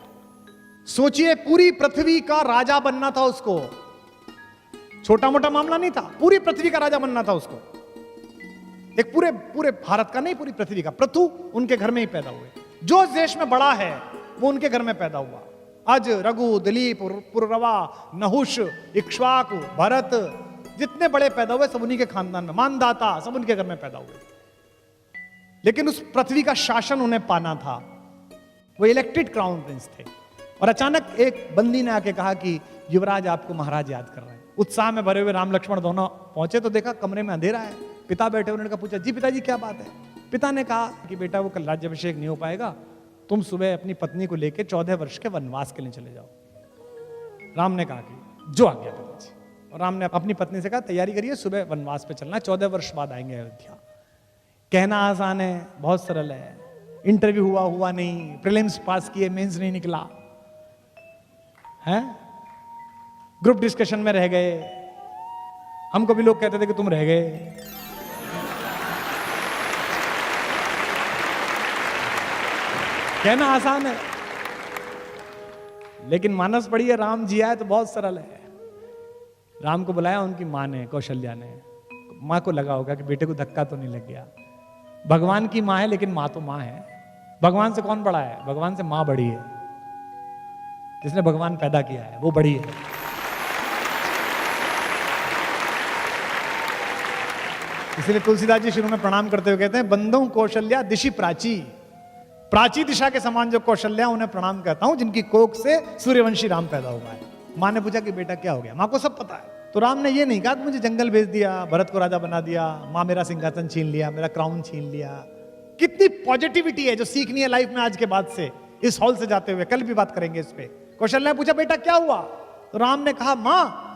A: सोचिए, पूरी पृथ्वी का राजा बनना था उसको, छोटा मोटा मामला नहीं था, पूरी पृथ्वी का राजा बनना था उसको। एक पूरे भारत का नहीं, पूरी पृथ्वी का। पृथु उनके घर में ही पैदा हुए, जो देश में बड़ा है वो उनके घर में पैदा हुआ। अज, रघु, दिलीप, पुररवा, नहुष, इक्ष्वाकु, भरत, जितने बड़े पैदा हुए सब उन्हीं के खानदान में, मानदाता सब उनके घर में पैदा हुए। लेकिन उस पृथ्वी का शासन उन्हें पाना था, वो इलेक्टेड क्राउन प्रिंस थे। और अचानक एक बंदी ने आके कहा कि युवराज आपको महाराज याद कर रहे हैं। उत्साह में भरे हुए राम लक्ष्मण दोनों पहुंचे तो देखा कमरे में अंधेरा है, पिता बैठे। उन्होंने कहा, पूछा जी पिताजी क्या बात है। पिता ने कहा कि बेटा वो कल राज्याभिषेक नहीं हो पाएगा, तुम सुबह अपनी पत्नी को लेकर 14 वर्ष के वनवास के लिए चले जाओ। राम ने कहा कि जो आ गया पिताजी। और राम ने अपनी पत्नी से कहा तैयारी करिए, सुबह वनवास पे चलना, 14 वर्ष बाद आएंगे अयोध्या। कहना आसान है, बहुत सरल है। इंटरव्यू हुआ नहीं, प्रीलिम्स पास किए, मेंस नहीं निकला है, ग्रुप डिस्कशन में रह गए। हमको भी लोग कहते थे कि तुम रह गए। कहना आसान है, लेकिन मानस पड़ी है, राम जी आए तो बहुत सरल है। राम को बुलाया उनकी माँ ने, कौशल्या ने। माँ को लगा होगा कि बेटे को धक्का तो नहीं लग गया। भगवान की माँ है, लेकिन माँ तो माँ है। भगवान से कौन बड़ा है, भगवान से माँ बड़ी है। जिसने भगवान पैदा किया है वो बड़ी है। इसलिए तुलसीदास जी शुरू में प्रणाम करते हुए कहते हैं, बंदों कौशल्या दिशि प्राची। प्राची दिशा के समान जो कौशल्या, उन्हें प्रणाम कहता हूं, जिनकी कोख से सूर्यवंशी राम पैदा हुआ है। माँ ने पूछा कि बेटा क्या हो गया, माँ को सब पता है। तो राम ने ये नहीं कहा कि मुझे जंगल भेज दिया, भरत को राजा बना दिया, माँ मेरा सिंहासन छीन लिया, मेरा क्राउन छीन लिया। कितनी पॉजिटिविटी है जो सीखनी है लाइफ में आज के बाद से, इस हॉल से जाते हुए। कल भी बात करेंगे इस पे। कौशल्या ने पूछा बेटा क्या हुआ, तो राम ने कहा माँ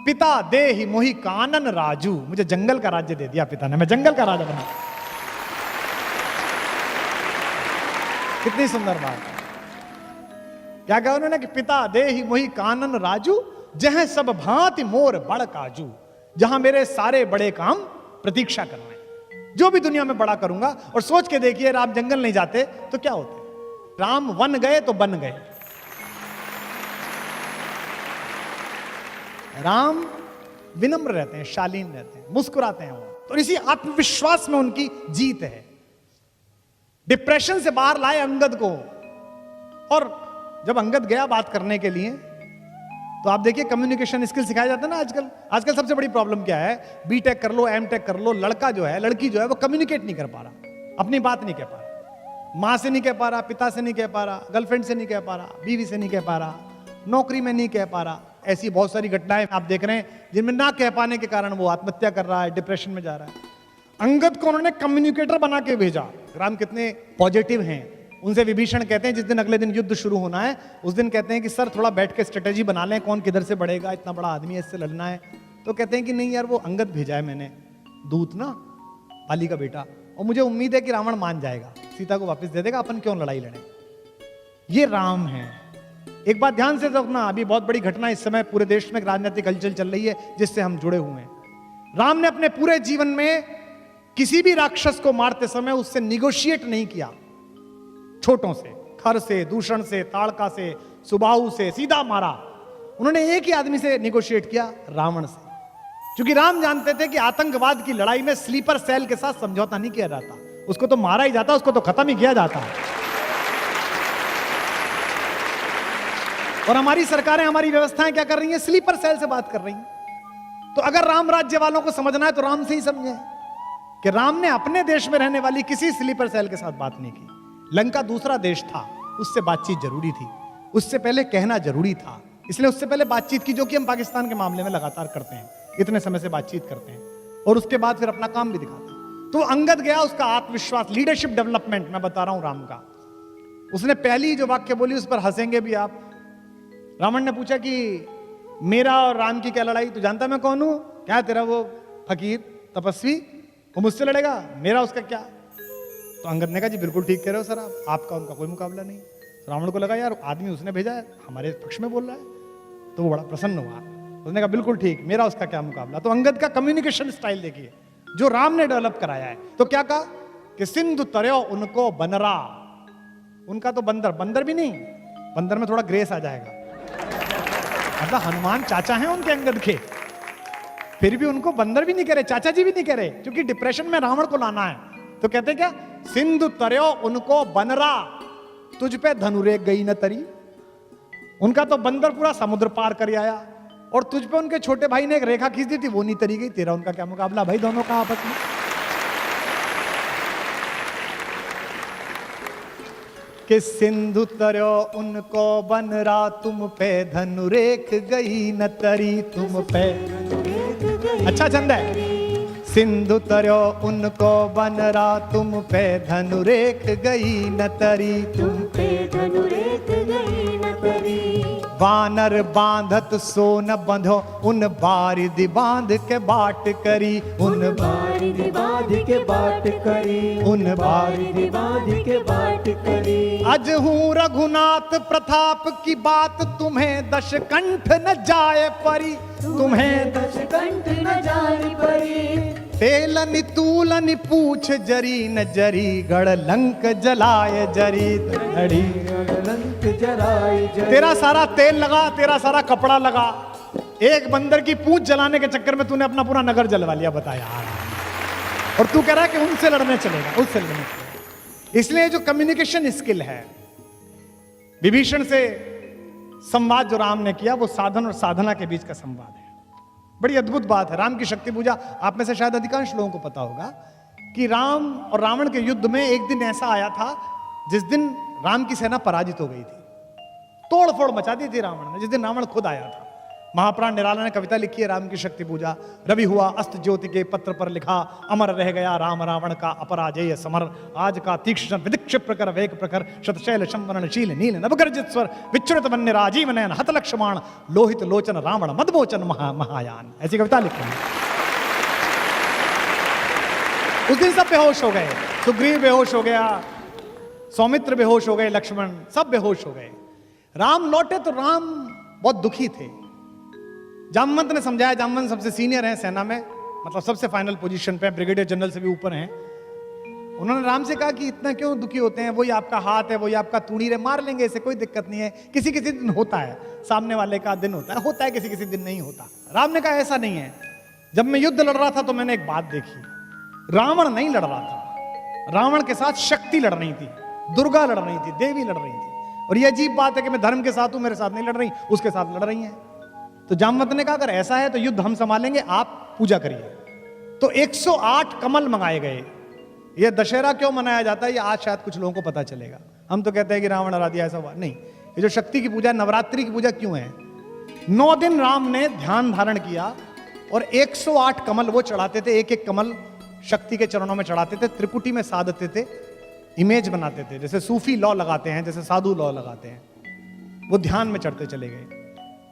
A: पिता दे ही मोहि कानन राजू, मुझे जंगल का राज्य दे दिया पिता ने, मैं जंगल का राजा बना। कितनी सुंदर बात है। क्या कहा उन्होंने कि पिता दे ही मोहि कानन राजू, जहां सब भांति मोर बड़ काजू। जहां मेरे सारे बड़े काम प्रतीक्षा कर रहे हैं, जो भी दुनिया में बड़ा करूंगा। और सोच के देखिए, राम जंगल नहीं जाते तो क्या होते, राम वन गए तो बन गए। राम विनम्र रहते हैं, शालीन रहते हैं, मुस्कुराते हैं वो। तो इसी आत्मविश्वास में उनकी जीत है। डिप्रेशन से बाहर लाए अंगद को। और जब अंगद गया बात करने के लिए, तो आप देखिए कम्युनिकेशन स्किल सिखाया जाता है ना आजकल। आजकल सबसे बड़ी प्रॉब्लम क्या है, बीटेक कर लो, एमटेक कर लो, लड़का जो है, लड़की जो है, वो कम्युनिकेट नहीं कर पा रहा, अपनी बात नहीं कह पा रहा। माँ से नहीं कह पा रहा, पिता से नहीं कह पा रहा, गर्लफ्रेंड से नहीं कह पा रहा, बीवी से नहीं कह पा रहा, नौकरी में नहीं कह पा रहा। ऐसी बहुत सारी घटनाएं आप देख रहे हैं जिनमें ना कह पाने के कारण वो आत्महत्या कर रहा है, डिप्रेशन में जा रहा है। अंगद को उन्होंने कम्युनिकेटर बना के भेजा। राम कितने पॉजिटिव हैं। उनसे विभीषण कहते हैं, जिस दिन अगले दिन युद्ध शुरू होना है, उस दिन कहते हैं कि सर थोड़ा बैठ के स्ट्रेटेजी बना लें, कौन किधर से बढ़ेगा, इतना बड़ा आदमी है, इससे लड़ना है। तो कहते हैं कि नहीं यार, वो अंगद भेजा है मैंने, दूत ना, बाली का बेटा, और मुझे उम्मीद है कि रावण मान जाएगा, सीता को वापस दे देगा, अपन क्यों लड़ाई लड़े। ये राम है। एक बात ध्यान से रखना, अभी बहुत बड़ी घटना इस समय पूरे देश में राजनीतिक हलचल चल रही है जिससे हम जुड़े हुए हैं। राम ने अपने पूरे जीवन में किसी भी राक्षस को मारते समय उससे निगोशिएट नहीं किया। छोटों से, खर से, दूषण से, ताड़का से, सुबाहु से सीधा मारा। उन्होंने एक ही आदमी से निगोशिएट किया, रावण से। क्योंकि राम जानते थे कि आतंकवाद की लड़ाई में स्लीपर सेल के साथ समझौता नहीं किया जाता, उसको तो मारा ही जाता, उसको तो खत्म ही किया जाता। और हमारी सरकारें, हमारी व्यवस्थाएं क्या कर रही हैं? स्लीपर सेल से बात कर रही हैं। तो अगर राम राज्य वालों को समझना है तो राम से ही समझें कि राम ने अपने देश में रहने वाली किसी स्लीपर सेल के साथ बात नहीं की। लंका दूसरा देश था, उससे बातचीत जरूरी थी, उससे पहले कहना जरूरी था, इसलिए उससे पहले बातचीत की, जो कि हम पाकिस्तान के मामले में लगातार करते हैं, इतने समय से बातचीत करते हैं और उसके बाद फिर अपना काम भी दिखाते हैं। तो अंगद गया, उसका आत्मविश्वास, लीडरशिप डेवलपमेंट मैं बता रहा हूं राम का। उसने पहली जो वाक्य बोली उस पर हंसेंगे भी आप। रावण ने पूछा कि मेरा और राम की क्या लड़ाई, तू जानता मैं कौन हूं? क्या तेरा वो फकीर तपस्वी, वो मुझसे लड़ेगा, मेरा उसका क्या? तो अंगद ने कहा जी बिल्कुल ठीक कह रहे हो सर, आपका उनका कोई मुकाबला नहीं। रावण को लगा यार आदमी उसने भेजा है हमारे पक्ष में बोल रहा है, तो वो बड़ा प्रसन्न हुआ। उसने कहा बिल्कुल ठीक, मेरा उसका क्या मुकाबला। तो अंगद का कम्युनिकेशन स्टाइल देखिए जो राम ने डेवलप कराया है। तो क्या कहा कि सिंधु तरयो उनको बनरा, उनका तो बंदर, बंदर भी नहीं, बंदर में थोड़ा ग्रेस आ जाएगा, मतलब हनुमान चाचा हैं उनके अंगद के, फिर भी उनको बंदर भी नहीं कह रहे, चाचा जी भी नहीं कह रहे, क्योंकि डिप्रेशन में रावण को लाना है। तो कहते हैं क्या, सिंधु तरयो उनको बनरा, तुझ पे धनुरेख गई न तरी। उनका तो बंदर पूरा समुद्र पार कर आया और तुझ पे उनके छोटे भाई ने एक रेखा खींच दी थी, वो नहीं तरी गई। तेरा उनका क्या मुकाबला भाई, दोनों का आपस में। कि सिंधु तरयो उनको बनरा, तुम पे धनुरेख गई न तरी, तुम पे। अच्छा छंद है। सिंधु तरयो उनको बनरा, तुम पे धनुरेख गई न तरी, तुम पे धनुरेख गई न तरी। वानर बांधत सो न बंधो, उन बारिधि बांध के बाट करी, उन बारिधि बांध के बाट करी, उन बारिधि बांध के बाट करी। अज हूँ रघुनाथ प्रताप की बात, तुम्हें दशकंठ न जाए परी, तुम्हें दशकंठ न जाए परी। तेलनि तूलनि पूछ जरी न जरी, गढ़ लंक जलाए जरी धड़ी, लंक जलाए जरी। तेरा सारा तेल लगा, तेरा सारा कपड़ा लगा, एक बंदर की पूंछ जलाने के चक्कर में तूने अपना पूरा नगर जलवा लिया, बता यार। और तू कह रहा है कि उनसे लड़ने चलेगा, उससे लड़ने चलेगा। इसलिए जो कम्युनिकेशन स्किल है, विभीषण से संवाद जो राम ने किया, वो साधन और साधना के बीच का संवाद है। बड़ी अद्भुत बात है। राम की शक्ति पूजा, आप में से शायद अधिकांश लोगों को पता होगा कि राम और रावण के युद्ध में एक दिन ऐसा आया था जिस दिन राम की सेना पराजित हो गई थी, तोड़ फोड़ मचा दी थी रावण ने, जिस दिन रावण खुद आया था। महाप्राण निराला ने कविता लिखी है राम की शक्ति पूजा। रवि हुआ अस्त ज्योति के पत्र पर लिखा, अमर रह गया राम रावण का अपराजेय समर। आज का तीक्ष्ण विदिक्ष प्रकर वेग प्रखर, शतशैल शंवरणशील नील नवगर्जित स्वर, विच्युत वन्य राजीव नयन हत लक्ष्मण, लोहित लोचन रावण मदमोचन महायान। ऐसी कविता लिखी है। उस दिन सब बेहोश हो गए, सुग्रीव बेहोश हो गया, सौमित्र बेहोश हो गए, लक्ष्मण सब बेहोश हो गए। राम लौटे तो राम बहुत दुखी थे। जामवंत ने समझाया, जामवंत सबसे सीनियर हैं सेना में, मतलब सबसे फाइनल पोजीशन पे, ब्रिगेडियर जनरल से भी ऊपर हैं। उन्होंने राम से कहा कि इतना क्यों दुखी होते हैं, वही आपका हाथ है, वही आपका तूणीर है, मार लेंगे, इसे कोई दिक्कत नहीं है। किसी किसी दिन होता है, सामने वाले का दिन होता है, किसी किसी दिन नहीं होता। राम ने कहा ऐसा नहीं है। जब मैं युद्ध लड़ रहा था तो मैंने एक बात देखी, रावण नहीं लड़ रहा था, रावण के साथ शक्ति लड़ रही थी, दुर्गा लड़ रही थी, देवी लड़ रही थी। और ये अजीब बात है कि मैं धर्म के साथ हूं, मेरे साथ नहीं लड़ रही, उसके साथ लड़ रही हैं। तो जामवंत ने कहा अगर ऐसा है तो युद्ध हम संभालेंगे, आप पूजा करिए। तो 108 कमल मंगाए गए। यह दशहरा क्यों मनाया जाता है, ये आज शायद कुछ लोगों को पता चलेगा। हम तो कहते हैं कि रावण हरा दिया, ऐसा हुआ नहीं। ये जो शक्ति की पूजा, नवरात्रि की पूजा क्यों है? 9 दिन राम ने ध्यान धारण किया और 108 कमल वो चढ़ाते थे, एक एक कमल शक्ति के चरणों में चढ़ाते थे, त्रिपुटी में साधते थे, इमेज बनाते थे, जैसे सूफी लॉ लगाते हैं, जैसे साधु लॉ लगाते हैं। वो ध्यान में चढ़ते चले गए।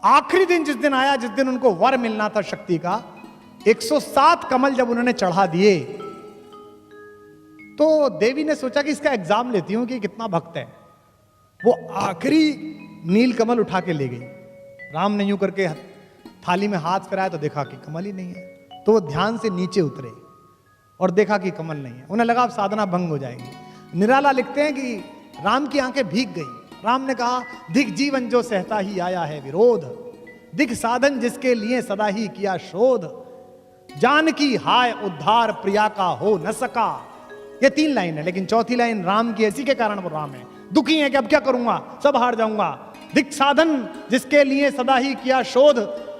A: आखिरी दिन जिस दिन आया, जिस दिन उनको वर मिलना था शक्ति का, 107 कमल जब उन्होंने चढ़ा दिए तो देवी ने सोचा कि इसका एग्जाम लेती हूं कि कितना भक्त है। वो आखिरी नील कमल उठा के ले गई। राम ने यूं करके थाली में हाथ फिराया तो देखा कि कमल ही नहीं है। तो वो ध्यान से नीचे उतरे और देखा कि कमल नहीं है। उन्हें लगा अब साधना भंग हो जाएगी। निराला लिखते हैं कि राम की आंखें भीग गई। राम ने कहा, दिख जीवन जो सहता ही आया है विरोध, दिख साधन जिसके लिए सदा ही किया शोध, जानकी हाय उद्धार प्रिया का हो न सका। ये 3 लाइन है, लेकिन चौथी लाइन राम की ऐसी के कारण वो राम है। दुखी है कि अब क्या करूंगा, सब हार जाऊंगा। दिख साधन जिसके लिए सदा ही किया शोध,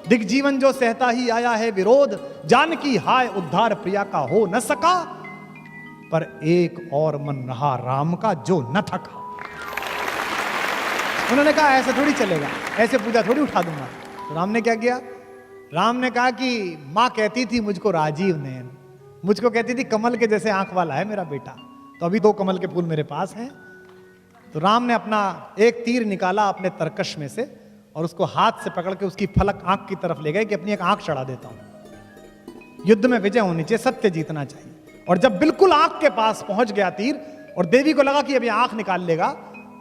A: दिख जीवन जो सहता ही आया है विरोध, जानकी हाय उद्धार प्रिया का हो न सका। पर एक और मन रहा राम का जो न थका। उन्होंने कहा ऐसे थोड़ी चलेगा, ऐसे पूजा थोड़ी उठा दूंगा। तो राम ने क्या किया? राम ने कहा कि मां कहती थी मुझको राजीव नयन, मुझको कहती थी कमल के जैसे आंख वाला है मेरा बेटा, तो अभी 2 कमल के फूल मेरे पास हैं। तो राम ने अपना एक तीर निकाला अपने तरकश में से और उसको हाथ से पकड़ के उसकी फलक आंख की तरफ ले गए कि अपनी एक आंख चढ़ा देता हूं। युद्ध में विजय होनी चाहिए, सत्य जीतना चाहिए। और जब बिल्कुल आंख के पास पहुंच गया तीर और देवी को लगा कि अभी आंख निकाल लेगा,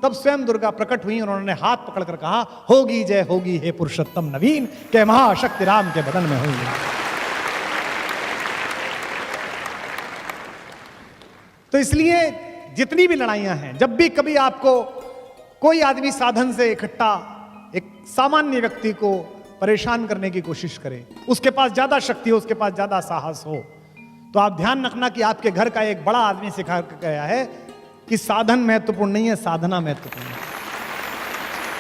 A: तब स्वयं दुर्गा प्रकट हुई और उन्होंने हाथ पकड़कर कहा, होगी जय होगी हे पुरुषोत्तम नवीन, के महाशक्ति राम के बदन में हुई। तो इसलिए जितनी भी लड़ाइयां हैं, जब भी कभी आपको कोई आदमी साधन से इकट्ठा एक सामान्य व्यक्ति को परेशान करने की कोशिश करे, उसके पास ज्यादा शक्ति हो, उसके पास ज्यादा साहस हो, तो आप ध्यान रखना कि आपके घर का एक बड़ा आदमी सिखा गया है कि साधन महत्वपूर्ण नहीं है, साधना महत्वपूर्ण है।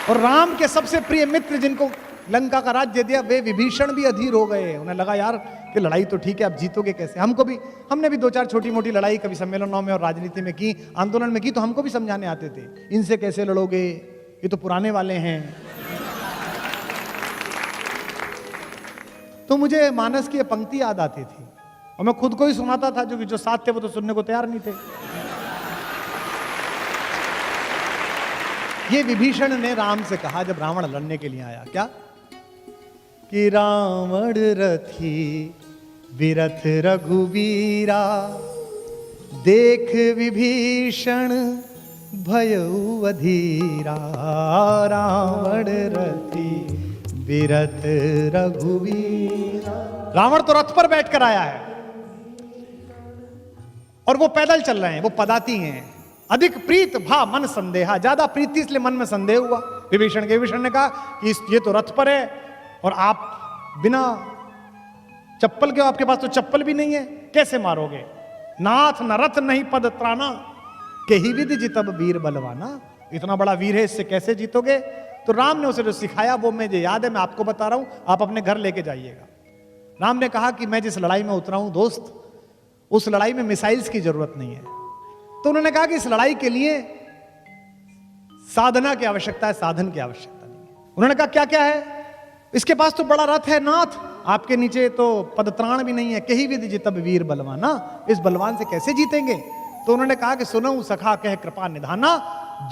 A: और राम के सबसे प्रिय मित्र जिनको लंका का राज्य दिया, वे विभीषण भी अधीर हो गए। उन्हें लगा यार कि लड़ाई तो ठीक है, अब जीतोगे कैसे? हमने भी 2-4 छोटी मोटी लड़ाई कभी सम्मेलनों में और राजनीति में की, आंदोलन में की, तो हमको भी समझाने आते थे, इनसे कैसे लड़ोगे, ये तो पुराने वाले हैं। तो मुझे मानस की पंक्ति याद आती थी और मैं खुद को ही सुनाता था, जो साथ थे वो तो सुनने को तैयार नहीं थे। ये विभीषण ने राम से कहा जब रावण लड़ने के लिए आया, क्या कि रावण रथी विरथ रघुवीरा, देख विभीषण भयउ अधीरा। रावण रथी विरथ रघुवीरा। रावण तो रथ पर बैठकर आया है और वो पैदल चल रहे हैं, वो पदाती हैं। अधिक प्रीत भा मन संदेहा, ज्यादा प्रीति इसलिए मन में संदेह हुआ विभीषण के। विभीषण ने कहा कि ये तो रथ पर है और आप बिना चप्पल के, आपके पास तो चप्पल भी नहीं है, कैसे मारोगे? नाथ न रथ नहीं पद त्राना, के ही विधि जितब वीर बलवाना। इतना बड़ा वीर है, इससे कैसे जीतोगे? तो राम ने उसे जो सिखाया वो मुझे याद है, मैं आपको बता रहा हूं, आप अपने घर लेके जाइएगा। राम ने कहा कि मैं जिस लड़ाई में उतरा हूं दोस्त, उस लड़ाई में मिसाइल्स की जरूरत नहीं है। तो उन्होंने कहा कि इस लड़ाई के लिए साधना की आवश्यकता है, साधन की आवश्यकता नहीं है। उन्होंने कहा क्या क्या है? इसके पास तो बड़ा रथ है नाथ, आपके नीचे तो पदत्राण भी नहीं है। कही विधि जितब वीर बलवाना, इस बलवान से कैसे जीतेंगे? तो उन्होंने कहा कि सुनो सखा कह कृपा निधाना,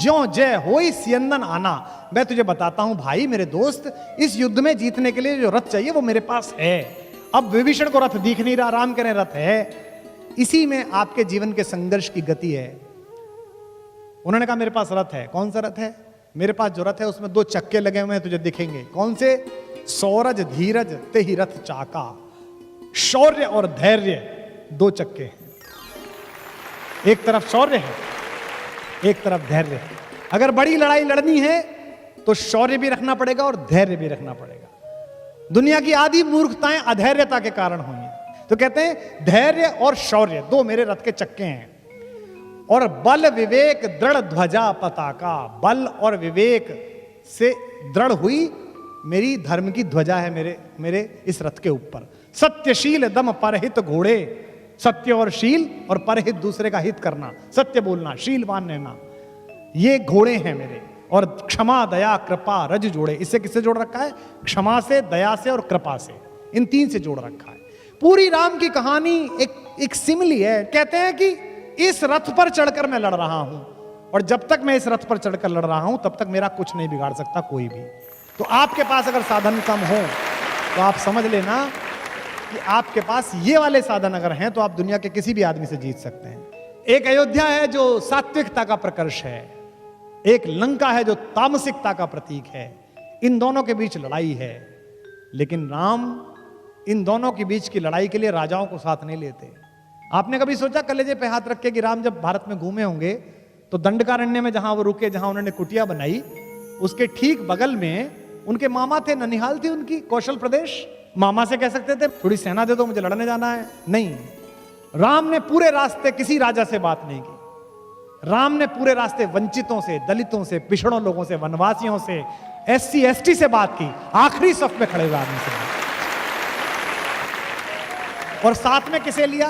A: ज्यों जय होई सियंदन आना। मैं तुझे बताता हूं भाई मेरे दोस्त, इस युद्ध में जीतने के लिए जो रथ चाहिए वो मेरे पास है। अब विभीषण को रथ दिख नहीं रहा, राम कह रहे रथ है। इसी में आपके जीवन के संघर्ष की गति है। उन्होंने कहा मेरे पास रथ है। कौन सा रथ है? मेरे पास जो रथ है उसमें 2 चक्के लगे हुए हैं, तुझे दिखेंगे। कौन से? सौरज धीरज ते ही रथ चाका। शौर्य और धैर्य 2 चक्के हैं। एक तरफ शौर्य है, एक तरफ धैर्य है। अगर बड़ी लड़ाई लड़नी है तो शौर्य भी रखना पड़ेगा और धैर्य भी रखना पड़ेगा। दुनिया की आधी मूर्खताएं अधैर्यता के कारण हुई हैं। तो कहते हैं धैर्य और शौर्य 2 मेरे रथ के चक्के हैं। और बल विवेक दृढ़ ध्वजा पताका, बल और विवेक से दृढ़ हुई मेरी धर्म की ध्वजा है मेरे इस रथ के ऊपर। सत्यशील दम परहित घोड़े, सत्य और शील और परहित दूसरे का हित करना, सत्य बोलना, शीलवान रहना, ये घोड़े हैं मेरे। और क्षमा दया कृपा रज जोड़े, इससे किससे जोड़ रखा है? क्षमा से, दया से और कृपा से, इन 3 से जोड़ रखा है। पूरी राम की कहानी एक सिमली है। कहते हैं कि इस रथ पर चढ़कर मैं लड़ रहा हूं और जब तक मैं इस रथ पर चढ़कर लड़ रहा हूं तब तक मेरा कुछ नहीं बिगाड़ सकता कोई भी। तो आपके पास अगर साधन कम हो तो आप समझ लेना कि आपके पास ये वाले साधन अगर हैं तो आप दुनिया के किसी भी आदमी से जीत सकते हैं। एक अयोध्या है जो सात्विकता का प्रकर्ष है, एक लंका है जो तामसिकता का प्रतीक है। इन दोनों के बीच लड़ाई है, लेकिन राम इन दोनों के बीच की लड़ाई के लिए राजाओं को साथ नहीं लेते। आपने कभी सोचा कलेजे पे हाथ रख के कि राम जब भारत में घूमे होंगे तो दंडकारण्य में जहां वो रुके, जहां उन्होंने कुटिया बनाई, उसके ठीक बगल में उनके मामा थे, ननिहाल थी उनकी, कौशल प्रदेश। मामा से कह सकते थे थोड़ी सेना दे दो, मुझे लड़ने जाना है। नहीं, राम ने पूरे रास्ते किसी राजा से बात नहीं की। राम ने पूरे रास्ते वंचितों से, दलितों से, पिछड़ों लोगों से, वनवासियों से, SC ST से बात की। आखिरी सफ में खड़े हुए आदमी से। और साथ में किसे लिया?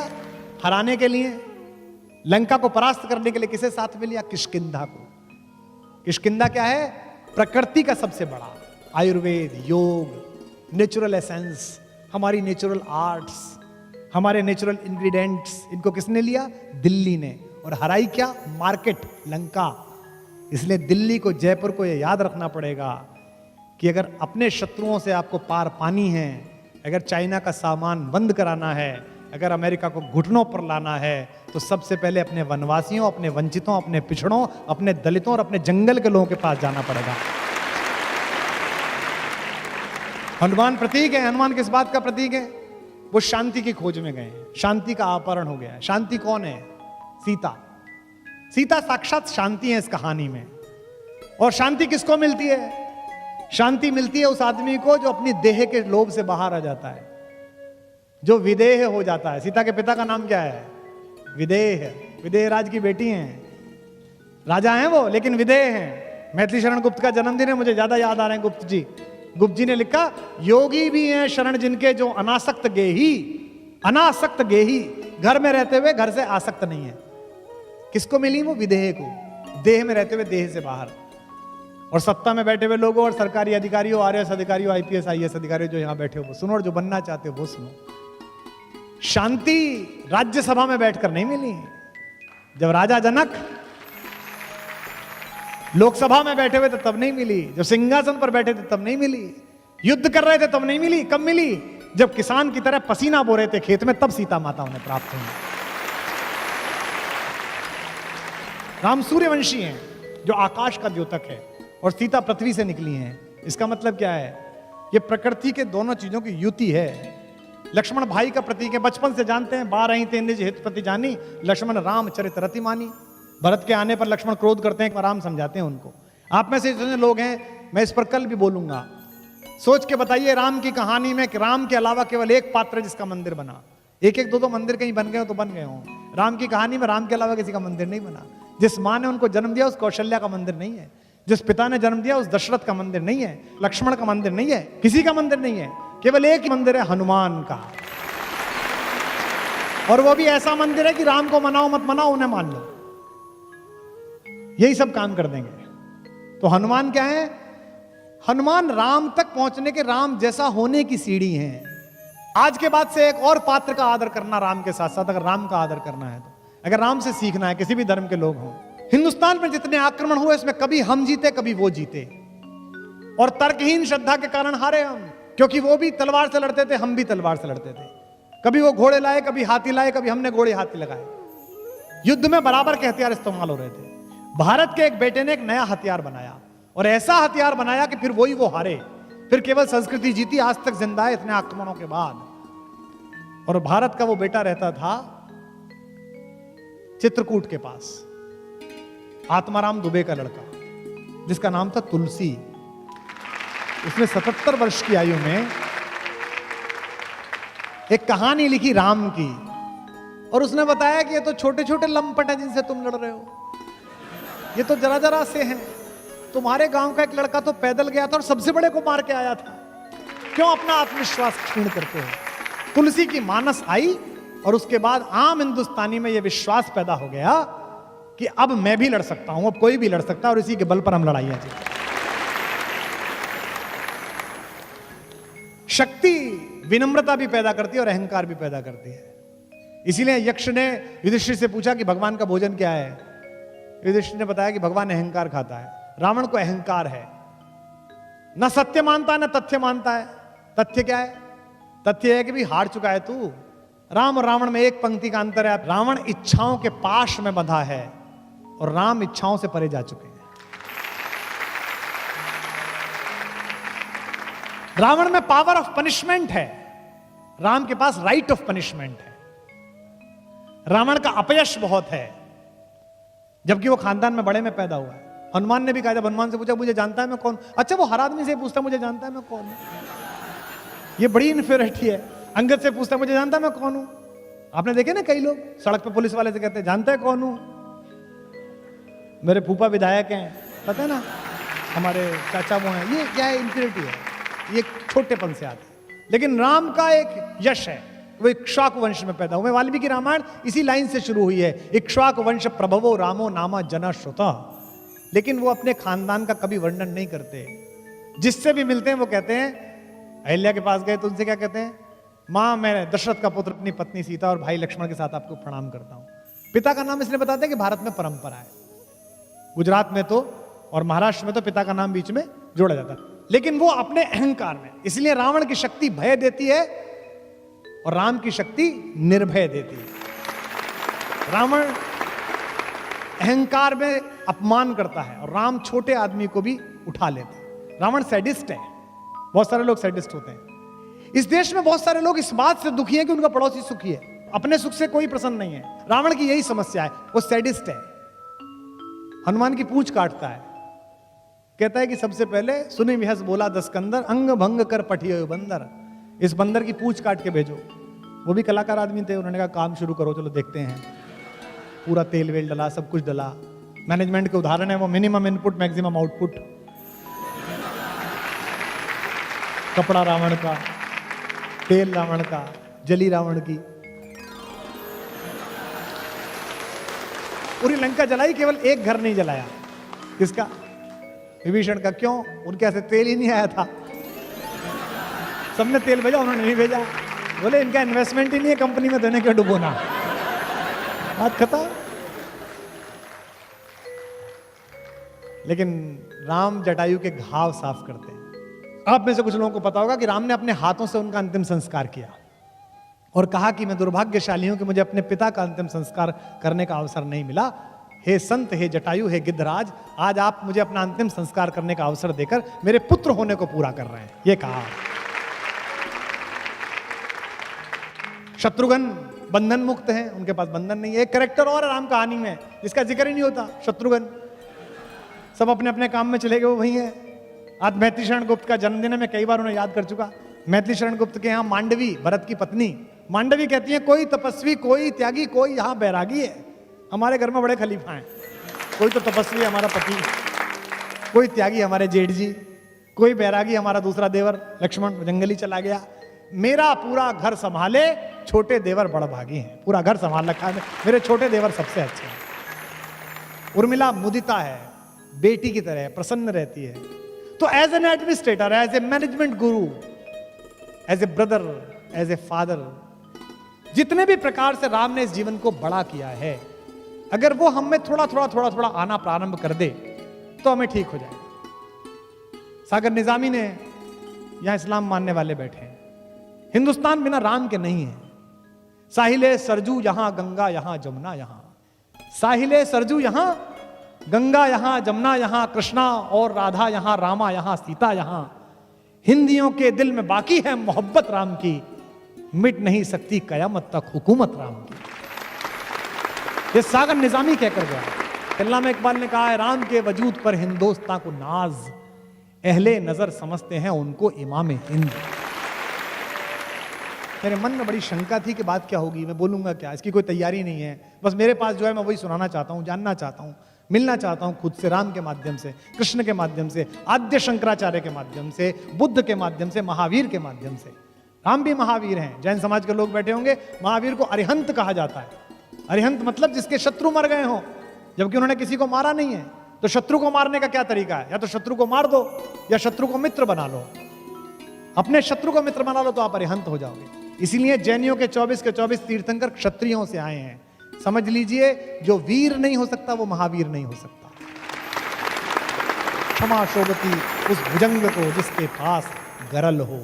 A: हराने के लिए, लंका को परास्त करने के लिए किसे साथ में लिया? किष्किंधा को। किष्किंधा क्या है? प्रकृति का सबसे बड़ा आयुर्वेद, योग, नेचुरल एसेंस, हमारी नेचुरल आर्ट्स, हमारे नेचुरल इंग्रेडिएंट्स, इनको किसने लिया? दिल्ली ने। और हराई क्या? मार्केट, लंका। इसलिए दिल्ली को, जयपुर को यह याद रखना पड़ेगा कि अगर अपने शत्रुओं से आपको पार पानी है, अगर चाइना का सामान बंद कराना है, अगर अमेरिका को घुटनों पर लाना है, तो सबसे पहले अपने वनवासियों, अपने वंचितों, अपने पिछड़ों, अपने दलितों और अपने जंगल के लोगों के पास जाना पड़ेगा। हनुमान प्रतीक है। हनुमान किस बात का प्रतीक है? वो शांति की खोज में गए, शांति का अपहरण हो गया। शांति कौन है? सीता। सीता साक्षात शांति है इस कहानी में। और शांति किसको मिलती है? शांति मिलती है उस आदमी को जो अपनी देह के लोभ से बाहर आ जाता है, जो विदेह हो जाता है। सीता के पिता का नाम क्या है? विदेह। विदेह राज की बेटी हैं, राजा हैं वो, लेकिन विदेह हैं। मैथिली शरण गुप्त का जन्मदिन है, मुझे ज्यादा याद आ रहे हैं गुप्त जी। गुप्त जी ने लिखा, योगी भी हैं शरण जिनके जो अनासक्त गेही, अनासक्त गेही, घर में रहते हुए घर से आसक्त नहीं है। किसको मिली वो? विदेह को, देह में रहते हुए देह से बाहर। और सत्ता में बैठे हुए लोगों और सरकारी अधिकारियों, RS अधिकारियों, IPS IAS अधिकारियों जो यहां बैठे हो वो सुनो, और जो बनना चाहते हो वो सुनो। शांति राज्यसभा में बैठकर नहीं मिली। जब राजा जनक लोकसभा में बैठे हुए थे तब नहीं मिली, जब सिंहासन पर बैठे थे तब नहीं मिली, युद्ध कर रहे थे तब नहीं मिली। कब मिली? जब किसान की तरह पसीना बो रहे थे खेत में, तब सीता माता उन्हें प्राप्त हुई। राम सूर्यवंशी हैं, जो आकाश का द्योतक है, और सीता पृथ्वी से निकली हैं। इसका मतलब क्या है? ये प्रकृति के दोनों चीजों की युति है। लक्ष्मण भाई का प्रतीक है, बचपन से जानते हैं। 12 ते निज हित प्रति जानी, लक्ष्मण राम चरित रति मानी। भरत के आने पर लक्ष्मण क्रोध करते हैं, राम समझाते हैं उनको। आप में से जितने लोग हैं, मैं इस पर कल भी बोलूंगा, सोच के बताइए राम की कहानी में कि राम के अलावा केवल एक पात्र है जिसका मंदिर बना। एक एक दो दो मंदिर कहीं बन गए हो तो बन गए हो। राम की कहानी में राम के अलावा किसी का मंदिर नहीं बना। जिस माँ ने उनको जन्म दिया उस कौशल्या का मंदिर नहीं है, जिस पिता ने जन्म दिया उस दशरथ का मंदिर नहीं है, लक्ष्मण का मंदिर नहीं है, किसी का मंदिर नहीं है। केवल एक ही मंदिर है, हनुमान का। और वो भी ऐसा मंदिर है कि राम को मनाओ मत मनाओ, उन्हें मान लो, यही सब काम कर देंगे। तो हनुमान क्या है? हनुमान राम तक पहुंचने के, राम जैसा होने की सीढ़ी है। आज के बाद से एक और पात्र का आदर करना राम के साथ साथ, अगर राम का आदर करना है तो, अगर राम से सीखना है, किसी भी धर्म के लोग हों। हिंदुस्तान में जितने आक्रमण हुए इसमें कभी हम जीते कभी वो जीते, और तर्कहीन श्रद्धा के कारण हारे हम, क्योंकि वो भी तलवार से लड़ते थे, हम भी तलवार से लड़ते थे। कभी वो घोड़े लाए, कभी हाथी लाए, कभी हमने घोड़े हाथी लगाए। युद्ध में बराबर के हथियार इस्तेमाल हो रहे थे। भारत के एक बेटे ने एक नया हथियार बनाया, और ऐसा हथियार बनाया कि फिर वही वो हारे। फिर केवल संस्कृति जीती, आज तक जिंदा है इतने आक्रमणों के बाद। और भारत का वो बेटा रहता था चित्रकूट के पास, आत्माराम दुबे का लड़का, जिसका नाम था तुलसी। उसने 77 वर्ष की आयु में एक कहानी लिखी राम की, और उसने बताया कि ये तो छोटे छोटे लंपट हैं जिनसे तुम लड़ रहे हो, ये तो जरा जरा से हैं। तुम्हारे गांव का एक लड़का तो पैदल गया था और सबसे बड़े को मार के आया था, क्यों अपना आत्मविश्वास क्षीण करते हो? तुलसी की मानस आई, और उसके बाद आम हिंदुस्तानी में यह विश्वास पैदा हो गया कि अब मैं भी लड़ सकता हूं, अब कोई भी लड़ सकता है, और इसी के बल पर हम लड़ाइयां जीते। शक्ति विनम्रता भी पैदा करती है और अहंकार भी पैदा करती है। इसीलिए यक्ष ने युधिष्ठिर से पूछा कि भगवान का भोजन क्या है? युधिष्ठिर ने बताया कि भगवान अहंकार खाता है। रावण को अहंकार है, न सत्य मानता है न तथ्य मानता है। तथ्य क्या है? तथ्य है कि भी हार चुका है तू। राम और रावण में एक पंक्ति का अंतर है, रावण इच्छाओं के पाश में बंधा है और राम इच्छाओं से परे जा चुके हैं। रावण में पावर ऑफ पनिशमेंट है, राम के पास राइट ऑफ पनिशमेंट है। रावण का अपयश बहुत है, जबकि वो खानदान में बड़े में पैदा हुआ है। हनुमान ने भी कहा, जब हनुमान से पूछा मुझे जानता है मैं कौन, अच्छा वो हर आदमी से पूछता मुझे जानता है मैं कौन हूं, ये बड़ी इन्फीरियरिटी है। अंगद से पूछता मुझे जानता है मैं कौन हूं। आपने देखे ना कई लोग सड़क पे पुलिस वाले से कहते हैं जानता है कौन हूं, मेरे फूफा विधायक हैं, पता है ना, हमारे चाचा वो हैं। ये क्या है, इन्फीरियरिटी है, ये छोटेपन से आता है। लेकिन राम का एक यश है, वो इक्ष्वाकु वंश में पैदा हुए। वाल्मीकि रामायण इसी लाइन से शुरू हुई है, इक्ष्वाकु वंश प्रभवो रामो नामा जना श्रुता। लेकिन वो अपने खानदान का कभी वर्णन नहीं करते। जिससे भी मिलते हैं वो कहते हैं, अहिल्या के पास गए तो उनसे क्या कहते हैं, माँ मैं दशरथ का पुत्र अपनी पत्नी सीता और भाई लक्ष्मण के साथ आपको प्रणाम करता हूं। पिता का नाम इसलिए बताते हैं कि भारत में परंपरा है, गुजरात में तो और महाराष्ट्र में तो पिता का नाम बीच में जोड़ा जाता है। लेकिन वो अपने अहंकार में, इसलिए रावण की शक्ति भय देती है और राम की शक्ति निर्भय देती है। रावण अहंकार में अपमान करता है और राम छोटे आदमी को भी उठा लेता है। रावण सैडिस्ट है, बहुत सारे लोग सैडिस्ट होते हैं। इस देश में बहुत सारे लोग इस बात से दुखी हैं कि उनका पड़ोसी सुखी है, अपने सुख से कोई प्रसन्न नहीं है। रावण की यही समस्या है, वो सैडिस्ट है। हनुमान की पूंछ काटता है, कहता है कि सबसे पहले सुनि विहस बोला दस्कंदर, अंग भंग कर पठियो बंदर, इस बंदर की पूंछ काट के भेजो। वो भी कलाकार आदमी थे, उन्होंने कहा काम शुरू करो, चलो देखते हैं। पूरा तेल वेल डला, सब कुछ डला। मैनेजमेंट के उदाहरण है वो, मिनिमम इनपुट मैक्सिमम आउटपुट। कपड़ा रावण का, तेल रावण का, जली रावण की। पूरी लंका जलाई, केवल एक घर नहीं जलाया। किसका? विभीषण का। क्यों? उनके ऐसे तेल ही नहीं आया था। सबने तेल भेजा, उन्होंने नहीं भेजा। बोले इनका इन्वेस्टमेंट ही नहीं है कंपनी में, देने क्यों डुबोना। बात खत्म। लेकिन राम जटायु के घाव साफ करते हैं। आप में से कुछ लोगों को पता होगा कि राम ने अपने हाथों से उनका अंतिम संस्कार किया और कहा कि मैं दुर्भाग्यशाली हूं कि मुझे अपने पिता का अंतिम संस्कार करने का अवसर नहीं मिला। हे संत, हे जटायु, हे गिद्धराज, आज आप मुझे अपना अंतिम संस्कार करने का अवसर देकर मेरे पुत्र होने को पूरा कर रहे हैं, ये कहा। शत्रुघ्न बंधन मुक्त हैं, उनके पास बंधन नहीं है। एक कैरेक्टर और है राम कहानी में जिसका जिक्र ही नहीं होता, शत्रुघ्न। सब अपने अपने काम में चले गए, वो वही है। आज मैथिली शरण गुप्त का जन्मदिन है, मैं कई बार उन्हें याद कर चुका। मैथिली शरण गुप्त के यहाँ मांडवी, भरत की पत्नी मांडवी कहती है, कोई तपस्वी, कोई त्यागी, कोई यहाँ बैरागी है। हमारे घर में बड़े खलीफा हैं, कोई तो तपस्वी हमारा पति, कोई त्यागी हमारे जेठ जी, कोई बैरागी हमारा दूसरा देवर लक्ष्मण जंगली चला गया। मेरा पूरा घर संभाले छोटे देवर बड़भागी हैं, पूरा घर संभाल रखा है, मेरे छोटे देवर सबसे अच्छे हैं। उर्मिला मुदिता है, बेटी की तरह प्रसन्न रहती है। तो as an administrator, as a management guru, as a brother, as a father, जितने भी प्रकार से राम ने इस जीवन को बड़ा किया है, अगर वो हम में थोड़ा थोड़ा थोड़ा थोड़ा आना प्रारंभ कर दे तो हमें ठीक हो जाएगा। सागर निजामी ने, यहां इस्लाम मानने वाले बैठे हैं, हिंदुस्तान बिना राम के नहीं है। साहिले सरजू यहां गंगा, यहां जमुना, यहां साहिले सरजू, यहां गंगा, यहां जमुना, यहां कृष्णा और राधा, यहां रामा, यहां सीता, यहां हिंदियों के दिल में बाकी है मोहब्बत राम की, मिट नहीं सकती कयामत तक हुकूमत राम की। ये सागर निजामी कहकर गया। अल्लामा इकबाल ने कहा है, राम के वजूद पर हिंदुस्तान को नाज, अहले नजर समझते हैं उनको इमाम हिंद। मेरे मन में बड़ी शंका थी कि बात क्या होगी, मैं बोलूंगा क्या, इसकी कोई तैयारी नहीं है। बस मेरे पास जो है मैं वही सुनाना चाहता हूं, जानना चाहता हूं, मिलना चाहता हूं खुद से, राम के माध्यम से, कृष्ण के माध्यम से, आद्य शंकराचार्य के माध्यम से, बुद्ध के माध्यम से, महावीर के माध्यम से। राम भी महावीर हैं। जैन समाज के लोग बैठे होंगे, महावीर को अरिहंत कहा जाता है। अरिहंत मतलब जिसके शत्रु मर गए हों, जबकि उन्होंने किसी को मारा नहीं है। तो शत्रु को मारने का क्या तरीका है? या तो शत्रु को मार दो या शत्रु को मित्र बना लो। अपने शत्रु को मित्र बना लो तो आप अरिहंत हो जाओगे। इसीलिए जैनियों के 24 के 24 तीर्थंकर क्षत्रियों से आए हैं। समझ लीजिए, जो वीर नहीं हो सकता वो महावीर नहीं हो सकता। क्षमा शोभती उस भुजंग को जिसके पास गरल हो।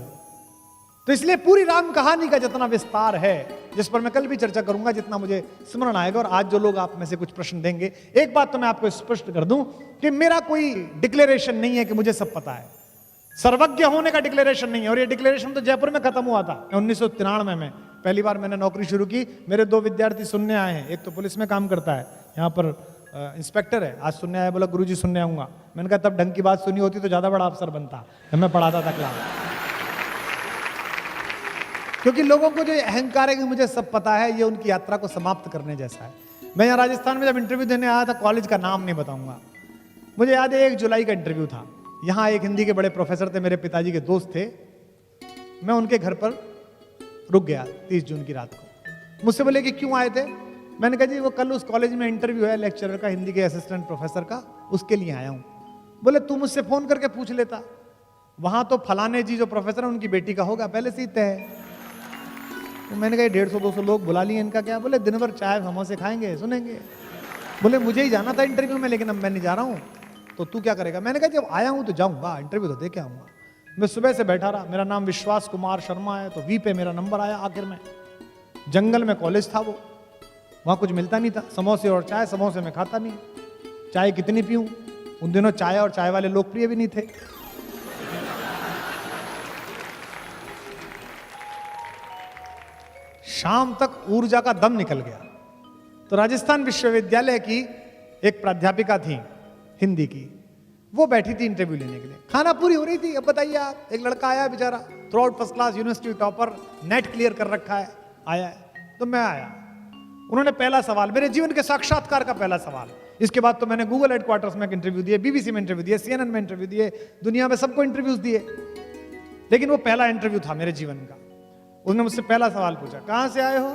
A: तो इसलिए पूरी राम कहानी का जितना विस्तार है, जिस पर मैं कल भी चर्चा करूंगा जितना मुझे स्मरण आएगा, और आज जो लोग आप में से कुछ प्रश्न देंगे, एक बात तो मैं आपको स्पष्ट कर दूं कि मेरा कोई डिक्लेरेशन नहीं है कि मुझे सब पता है। सर्वज्ञ होने का डिक्लेरेशन नहीं है। और ये डिक्लेरेशन तो जयपुर में खत्म हुआ था 1993 में। पहली बार मैंने नौकरी शुरू की, मेरे 2 विद्यार्थी सुनने आए हैं। एक तो पुलिस में काम करता है, यहाँ पर इंस्पेक्टर है, आज सुनने आया, बोला गुरुजी सुनने आऊंगा। मैंने कहा तब ढंग की बात सुनी होती तो ज्यादा बड़ा अफसर बनता, जब मैं पढ़ाता था क्लास। क्योंकि लोगों को जो अहंकार है कि मुझे सब पता है, ये उनकी यात्रा को समाप्त करने जैसा है। मैं यहाँ राजस्थान में जब इंटरव्यू देने आया था, कॉलेज का नाम नहीं बताऊंगा, मुझे याद है 1 जुलाई का इंटरव्यू था। यहाँ एक हिंदी के बड़े प्रोफेसर थे, मेरे पिताजी के दोस्त थे। मैं उनके घर पर रुक गया 30 जून की रात को। मुझसे बोले कि क्यों आए थे? मैंने कहा जी वो कल उस कॉलेज में इंटरव्यू है लेक्चरर का, हिंदी के असिस्टेंट प्रोफेसर का, उसके लिए आया हूँ। बोले तू मुझसे फोन करके पूछ लेता, वहां तो फलाने जी जो प्रोफेसर है उनकी बेटी का होगा, पहले से ही तय है। तो मैंने कहा 150-200 लोग बुला लिए, इनका क्या? बोले दिन भर चाय समोसे खाएंगे, सुनेंगे। बोले मुझे ही जाना था इंटरव्यू में, लेकिन अब मैं नहीं जा रहा हूँ, तो तू क्या करेगा? मैंने कहा जब आया हूँ तो जाऊँगा, इंटरव्यू तो दे के आऊँगा। मैं सुबह से बैठा रहा, मेरा नाम विश्वास कुमार शर्मा है, तो वी पे मेरा नंबर आया। आखिर में जंगल में कॉलेज था वो, वहाँ कुछ मिलता नहीं था, समोसे और चाय। समोसे में खाता नहीं, चाय कितनी पीऊँ? उन दिनों चाय और चाय वाले लोकप्रिय भी नहीं थे। शाम तक ऊर्जा का दम निकल गया। तो राजस्थान विश्वविद्यालय की एक प्राध्यापिका थी हिंदी की, वो बैठी थी इंटरव्यू लेने के लिए। खाना पूरी हो रही थी। अब बताइए आप, एक लड़का आया बेचारा, through out first class, university topper, net clear कर रखा है, आया है। तो मैं आया, उन्होंने पहला सवाल, मेरे जीवन के साक्षात्कार का पहला सवाल। इसके बाद तो मैंने गूगल हेडक्वार्टर्स में इंटरव्यू दिए, बीबीसी में इंटरव्यू दिए, CNN में इंटरव्यू दिए, दुनिया में सबको इंटरव्यूज दिए, लेकिन वो पहला इंटरव्यू था मेरे जीवन का। उसने मुझसे पहला सवाल पूछा, कहां से आए हो?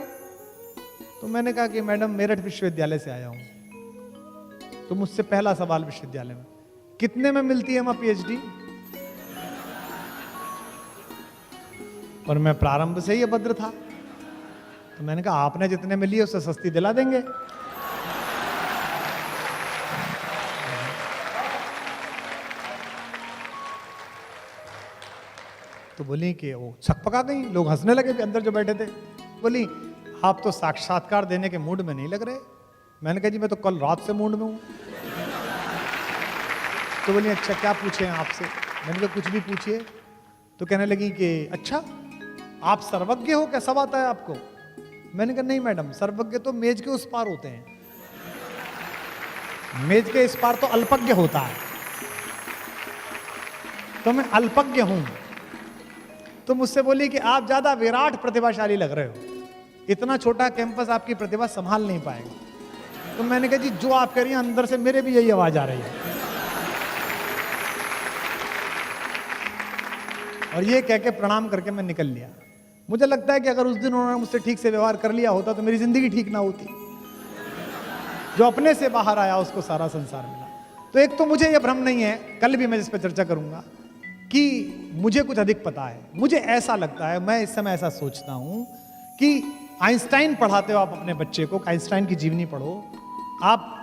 A: तो मैंने कहा कि मैडम मेरठ विश्वविद्यालय से आया हूं। तो मुझसे पहला सवाल विश्वविद्यालय में, कितने में मिलती है वहां PhD? और मैं प्रारंभ से ही अभद्र था, तो मैंने कहा आपने जितने में ली उससे सस्ती दिला देंगे। तो बोली कि वो छकपका गई, लोग हंसने लगे अंदर जो बैठे थे। बोली आप तो साक्षात्कार देने के मूड में नहीं लग रहे। मैंने कहा जी मैं तो कल रात से मूड में हूं। तो बोली अच्छा क्या पूछे हैं आपसे? मैंने कहा कुछ भी पूछिए। तो कहने लगी कि अच्छा आप सर्वज्ञ हो, क्या सब आता है आपको? मैंने कहा नहीं मैडम, सर्वज्ञ तो मेज के उस पार होते हैं, मेज के इस पार तो अल्पज्ञ होता है, तो मैं अल्पज्ञ हूं। तो मुझसे बोली कि आप ज्यादा विराट प्रतिभाशाली लग रहे हो, इतना छोटा कैंपस आपकी प्रतिभा संभाल नहीं पाएगा। तो मैंने कहा जी जो आप कह रही हैं अंदर से मेरे भी यही आवाज आ रही है। और ये कह के प्रणाम करके मैं निकल लिया। मुझे लगता है कि अगर उस दिन उन्होंने मुझसे ठीक से व्यवहार कर लिया होता तो मेरी जिंदगी ठीक ना होती। जो अपने से बाहर आया उसको सारा संसार मिला। तो एक तो मुझे यह भ्रम नहीं है, कल भी मैं इस पर चर्चा करूंगा, कि मुझे कुछ अधिक पता है। मुझे ऐसा लगता है, मैं इस समय ऐसा सोचता हूं कि आइंस्टाइन पढ़ाते हो आप अपने बच्चे को, आइंस्टाइन की जीवनी पढ़ो। आप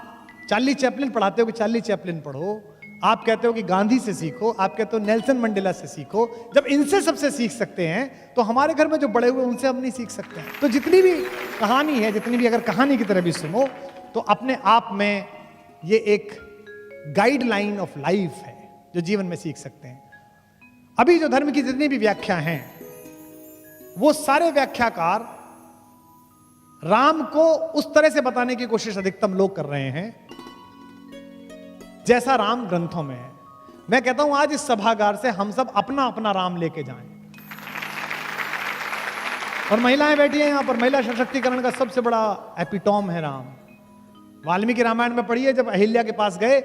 A: चार्ली चैपलिन पढ़ाते हो कि चार्ली चैपलिन पढ़ो। आप कहते हो कि गांधी से सीखो, आप कहते हो नेल्सन मंडेला से सीखो। जब इनसे सबसे सीख सकते हैं तो हमारे घर में जो बड़े हुए उनसे हम नहीं सीख सकते हैं। तो जितनी भी कहानी है, जितनी भी अगर कहानी की तरह भी सुनो तो अपने आप में ये एक गाइडलाइन ऑफ लाइफ है जो जीवन में सीख सकते हैं। अभी जो धर्म की जितनी भी व्याख्या हैं वो सारे व्याख्याकार राम को उस तरह से बताने की कोशिश अधिकतम लोग कर रहे हैं जैसा राम ग्रंथों में है। मैं कहता हूं आज इस सभागार से हम सब अपना अपना राम लेके जाएं। और महिलाएं बैठी हैं यहां पर, महिला सशक्तिकरण का सबसे बड़ा एपिटॉम है राम। वाल्मीकि रामायण में पढ़िए, जब अहिल्या के पास गए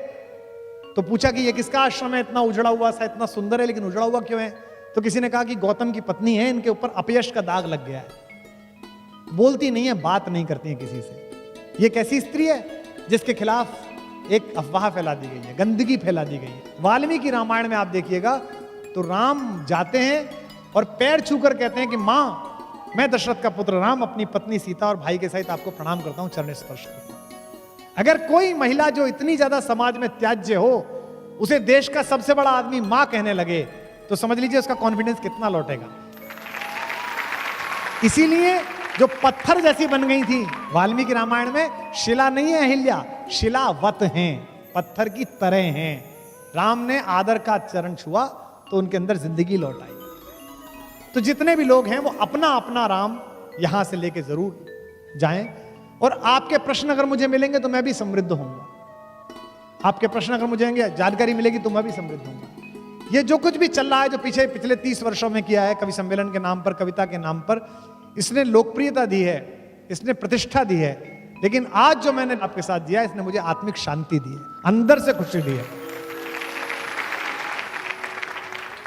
A: तो पूछा कि ये किसका आश्रम है, इतना उजड़ा हुआ सा, इतना सुंदर है लेकिन उजड़ा हुआ क्यों है? तो किसी ने कहा कि गौतम की पत्नी है, इनके ऊपर अपयश का दाग लग गया है। बोलती नहीं है, बात नहीं करती है किसी से। ये कैसी स्त्री है जिसके खिलाफ एक अफवाह फैला दी गई है, गंदगी फैला दी गई है। वाल्मीकि रामायण में आप देखिएगा तो राम जाते हैं और पैर छूकर कहते हैं कि मां, मैं दशरथ का पुत्र राम अपनी पत्नी सीता और भाई के सहित आपको प्रणाम करता हूं, चरण स्पर्श करता हूं। अगर कोई महिला जो इतनी ज्यादा समाज में त्याज्य हो उसे देश का सबसे बड़ा आदमी मां कहने लगे तो समझ लीजिए उसका कॉन्फिडेंस कितना लौटेगा। इसीलिए जो पत्थर जैसी बन गई थी वाल्मीकि रामायण में, शिला नहीं है अहिल्या, शिलावत हैं, पत्थर की तरह हैं। राम ने आदर का चरण छुआ तो उनके अंदर जिंदगी लौट आई। तो जितने भी लोग हैं वो अपना अपना राम यहां से लेके जरूर जाएं। और आपके प्रश्न अगर मुझे मिलेंगे तो मैं भी समृद्ध होऊंगा। आपके प्रश्न अगर मुझे जानकारी मिलेगी तो मैं भी समृद्ध होऊंगा। ये जो कुछ भी चल रहा है, जो पिछले 30 वर्षों में किया है, कवि सम्मेलन के नाम पर, कविता के नाम पर, इसने लोकप्रियता दी है, इसने प्रतिष्ठा दी है, लेकिन आज जो मैंने आपके साथ दिया, इसने मुझे आत्मिक शांति दी है, अंदर से खुशी दी है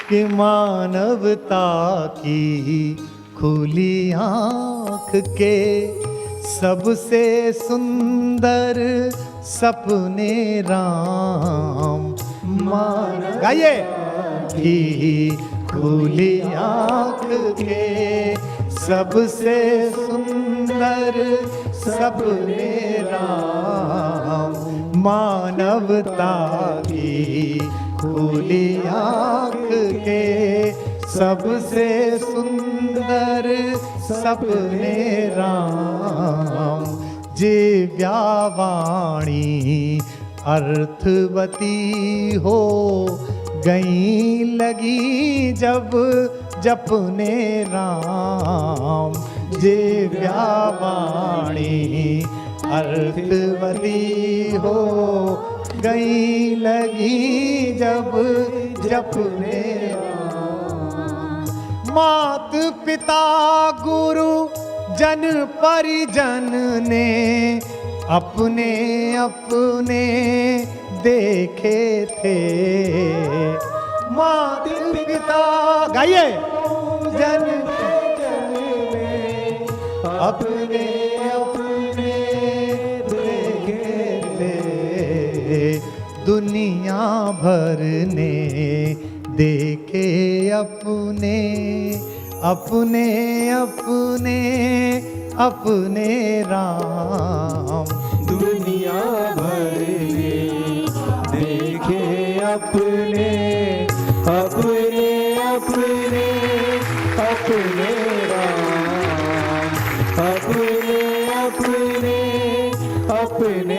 A: कि मानवता की खुली आंख के सबसे सुंदर सपने राम। गाइए की खुली आंख के सबसे सुंदर सपने राम। मानवता की खुली आंख के सबसे सुंदर सपने राम। जिव्यावाणी अर्थवती हो गई लगी जब जपने राम। जिव्यावाणी अर्थवती हो गई लगी जब जपने राम। मात पिता गुरु जन परिजन ने अपने अपने देखे थे। मात पिता गाइए जन अपने अपने देखे थे। दुनिया भर ने देखे अपने अपने अपने अपने राम।
B: दुनिया भर ने देखे अपने अपने अपने अपने राम। अपने अपने अपने